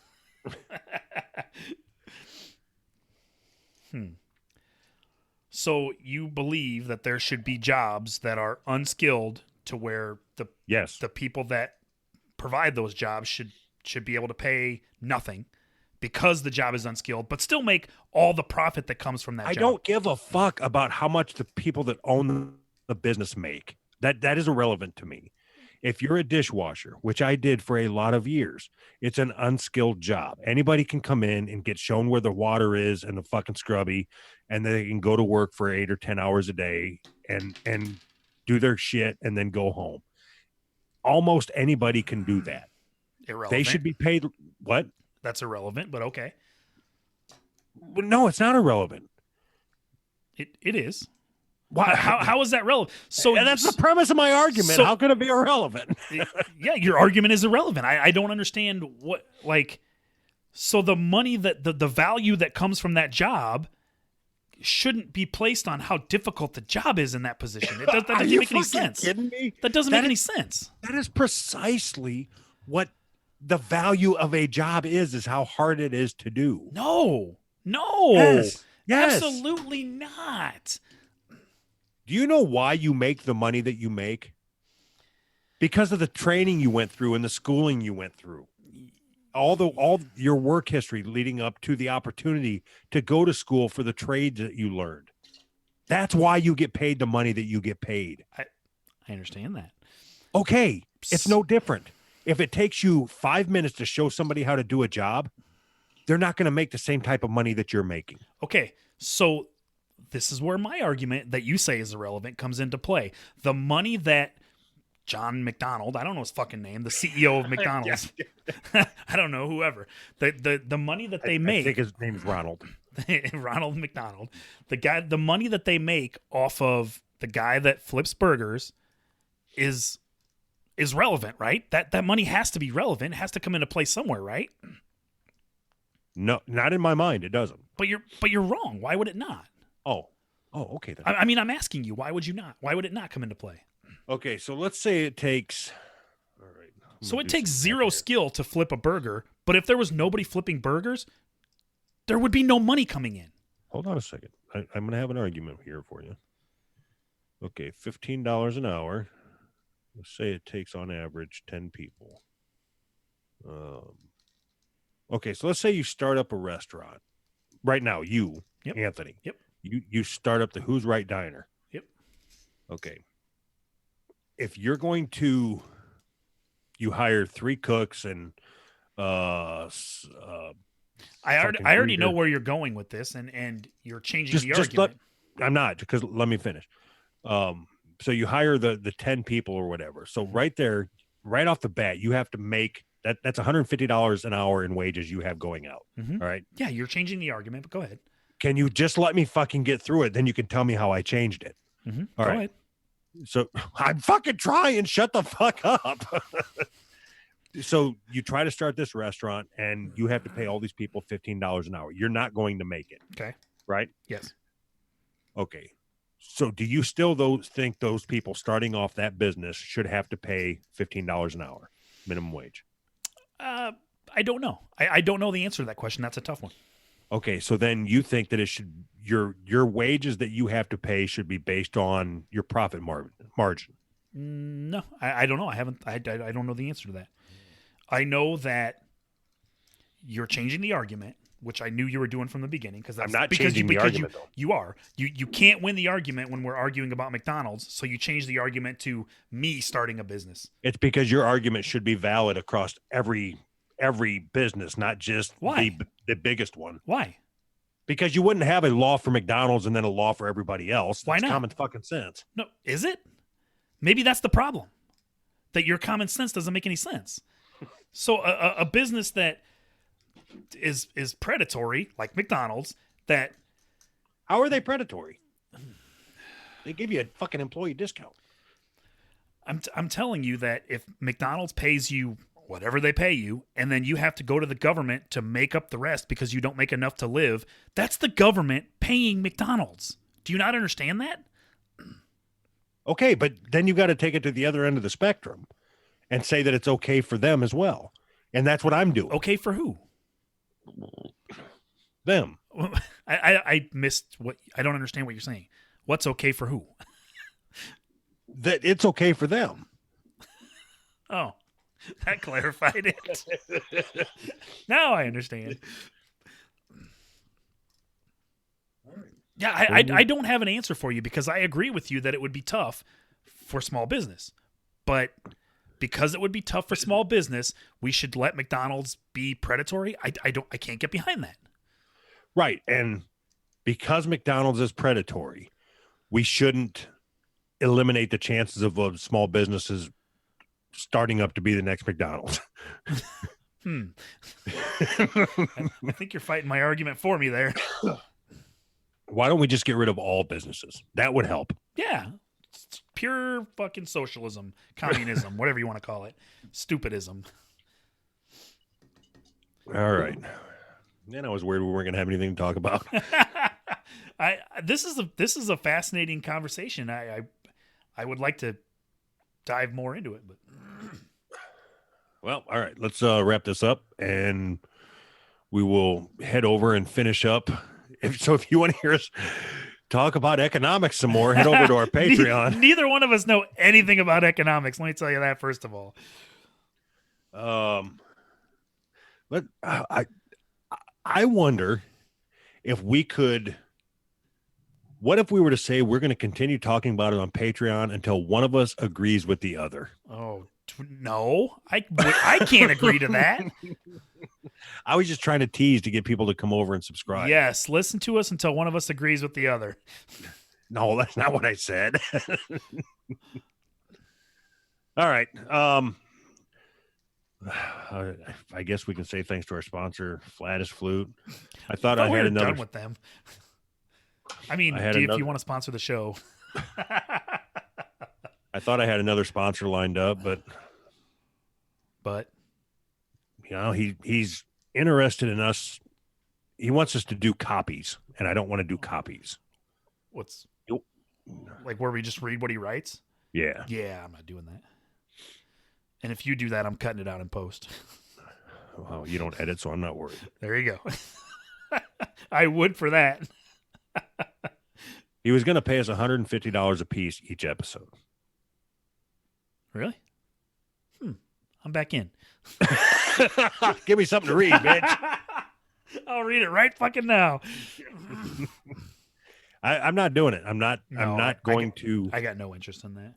So you believe that there should be jobs that are unskilled to where the people that provide those jobs should be able to pay nothing because the job is unskilled, but still make all the profit that comes from that job. I don't give a fuck about how much the people that own the business make. That is irrelevant to me. If you're a dishwasher, which I did for a lot of years, it's an unskilled job. Anybody can come in and get shown where the water is and the fucking scrubby, and they can go to work for 8 or 10 hours a day and do their shit and then go home. Almost anybody can do that. Irrelevant. They should be paid. What? That's irrelevant, but okay. Well, no, it's not irrelevant. It is. Why? How is that relevant? So that's the premise of my argument. So, how can it be irrelevant? Yeah, your argument is irrelevant. I don't understand what, like, so the money that the value that comes from that job shouldn't be placed on how difficult the job is in that position. That doesn't make any sense. Kidding me? That doesn't make any sense. That is precisely what the value of a job is how hard it is to do. No. Yes. Absolutely not. Do you know why you make the money that you make? Because of the training you went through and the schooling you went through. All your work history leading up to the opportunity to go to school for the trades that you learned. That's why you get paid the money that you get paid. I understand that. Okay, it's no different. If it takes you 5 minutes to show somebody how to do a job, they're not going to make the same type of money that you're making. Okay, so this is where my argument that you say is irrelevant comes into play. The money that John McDonald, I don't know his fucking name, the CEO of McDonald's, I don't know, whoever, the money that they make. I think his name's Ronald. Ronald McDonald. The money that they make off of the guy that flips burgers is relevant, right? That money has to be relevant. It has to come into play somewhere, right? No, not in my mind. It doesn't. But you're wrong. Why would it not? Oh, okay. Then. I mean, I'm asking you, why would you not? Why would it not come into play? Okay, so let's say it takes. All right. So it takes zero skill to flip a burger, but if there was nobody flipping burgers, there would be no money coming in. Hold on a second. I'm going to have an argument here for you. Okay, $15 an hour. Let's say it takes on average 10 people. Okay, so let's say you start up a restaurant. Right now, you, Anthony. Yep. You start up the Who's Right Diner. Yep. Okay. If you're going to, you hire 3 cooks and I already know where you're going with this, and you're changing the argument. I'm not, because let me finish. So you hire the 10 people or whatever. So right there, right off the bat, you have to make that's $150 an hour in wages you have going out. Mm-hmm. All right. Yeah, you're changing the argument, but go ahead. Can you just let me fucking get through it? Then you can tell me how I changed it. Mm-hmm. All right. Go ahead. So I'm fucking trying. Shut the fuck up. So you try to start this restaurant and you have to pay all these people $15 an hour. You're not going to make it. Okay. Right? Yes. Okay. So do you still think those people starting off that business should have to pay $15 an hour minimum wage? I don't know. I don't know the answer to that question. That's a tough one. Okay, so then you think that it should your wages that you have to pay should be based on your profit margin? No, I don't know. I don't know the answer to that. I know that you're changing the argument, which I knew you were doing from the beginning. Because I'm not changing the argument, though. You are. You can't win the argument when we're arguing about McDonald's, so you change the argument to me starting a business. It's because your argument should be valid across every business, not just the biggest one. Why? Because you wouldn't have a law for McDonald's and then a law for everybody else. Why That's not? Common fucking sense. No, is it? Maybe that's the problem. That your common sense doesn't make any sense. So a business that is predatory, like McDonald's, that how are they predatory? They give you a fucking employee discount. I'm telling you that if McDonald's pays you whatever they pay you, and then you have to go to the government to make up the rest because you don't make enough to live. That's the government paying McDonald's. Do you not understand that? Okay, but then you got to take it to the other end of the spectrum and say that it's okay for them as well. And that's what I'm doing. Okay for who? Them. I missed what. I don't understand what you're saying. What's okay for who? That it's okay for them. Oh, that clarified it. Now I understand. Yeah, I don't have an answer for you because I agree with you that it would be tough for small business. But because it would be tough for small business, we should let McDonald's be predatory. I can't get behind that. Right. And because McDonald's is predatory, we shouldn't eliminate the chances of small businesses starting up to be the next McDonald's. I think you're fighting my argument for me there. Why don't we just get rid of all businesses? That would help. Yeah. It's pure fucking socialism, communism, whatever you want to call it. Stupidism. All right. Then I was worried we weren't going to have anything to talk about. This is a fascinating conversation. I would like to dive more into it, but well, all right. Let's wrap this up, and we will head over and finish up. If you want to hear us talk about economics some more, head over to our Patreon. Neither one of us know anything about economics. Let me tell you that first of all. But I wonder if we could. What if we were to say we're going to continue talking about it on Patreon until one of us agrees with the other? Oh no, I can't agree to that. I was just trying to tease to get people to come over and subscribe. Yes, listen to us until one of us agrees with the other. No, that's not what I said. All right. I guess we can say thanks to our sponsor, Flatus Flute. I thought I had another. Done with them. I mean, if you want to sponsor the show. I thought I had another sponsor lined up, but you know, he's interested in us. He wants us to do copies, and I don't want to do copies. What's like where we just read what he writes? Yeah. Yeah, I'm not doing that. And if you do that, I'm cutting it out in post. Well, you don't edit, so I'm not worried. There you go. I would for that. He was going to pay us $150 a piece each episode. Really? I'm back in. Give me something to read, bitch. I'll read it right fucking now. I'm not doing it. I'm not going to. I got no interest in that.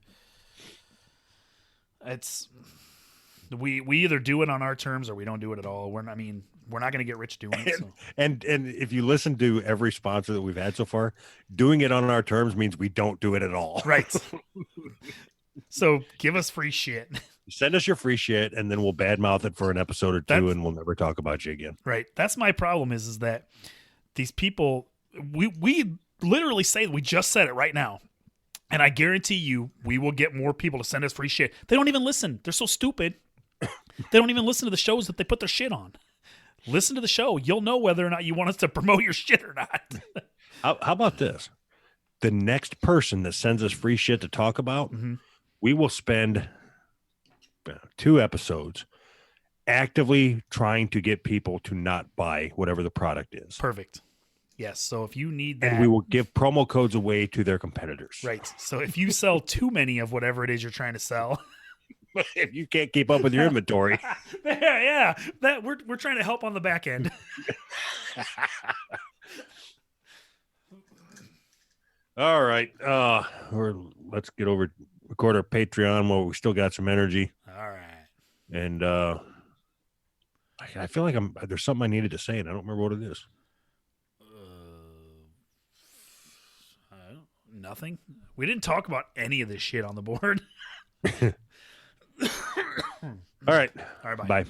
It's we either do it on our terms or we don't do it at all. We're not going to get rich doing it. So. And if you listen to every sponsor that we've had so far, doing it on our terms means we don't do it at all. Right. So give us free shit. Send us your free shit, and then we'll badmouth it for an episode or two, and we'll never talk about you again. Right. That's my problem is that these people, we literally say, we just said it right now. And I guarantee you, we will get more people to send us free shit. They don't even listen. They're so stupid. They don't even listen to the shows that they put their shit on. Listen to the show. You'll know whether or not you want us to promote your shit or not. How about this? The next person that sends us free shit to talk about, we will spend 2 episodes actively trying to get people to not buy whatever the product is. Perfect. Yes. So if you need that. And we will give promo codes away to their competitors. Right. So if you sell too many of whatever it is you're trying to sell. If you can't keep up with your inventory. Yeah. That we're trying to help on the back end. All right. Let's get over, record our Patreon while we still got some energy. All right. And I feel like there's something I needed to say, and I don't remember what it is. Nothing. We didn't talk about any of this shit on the board. All right. All right. Bye. Bye.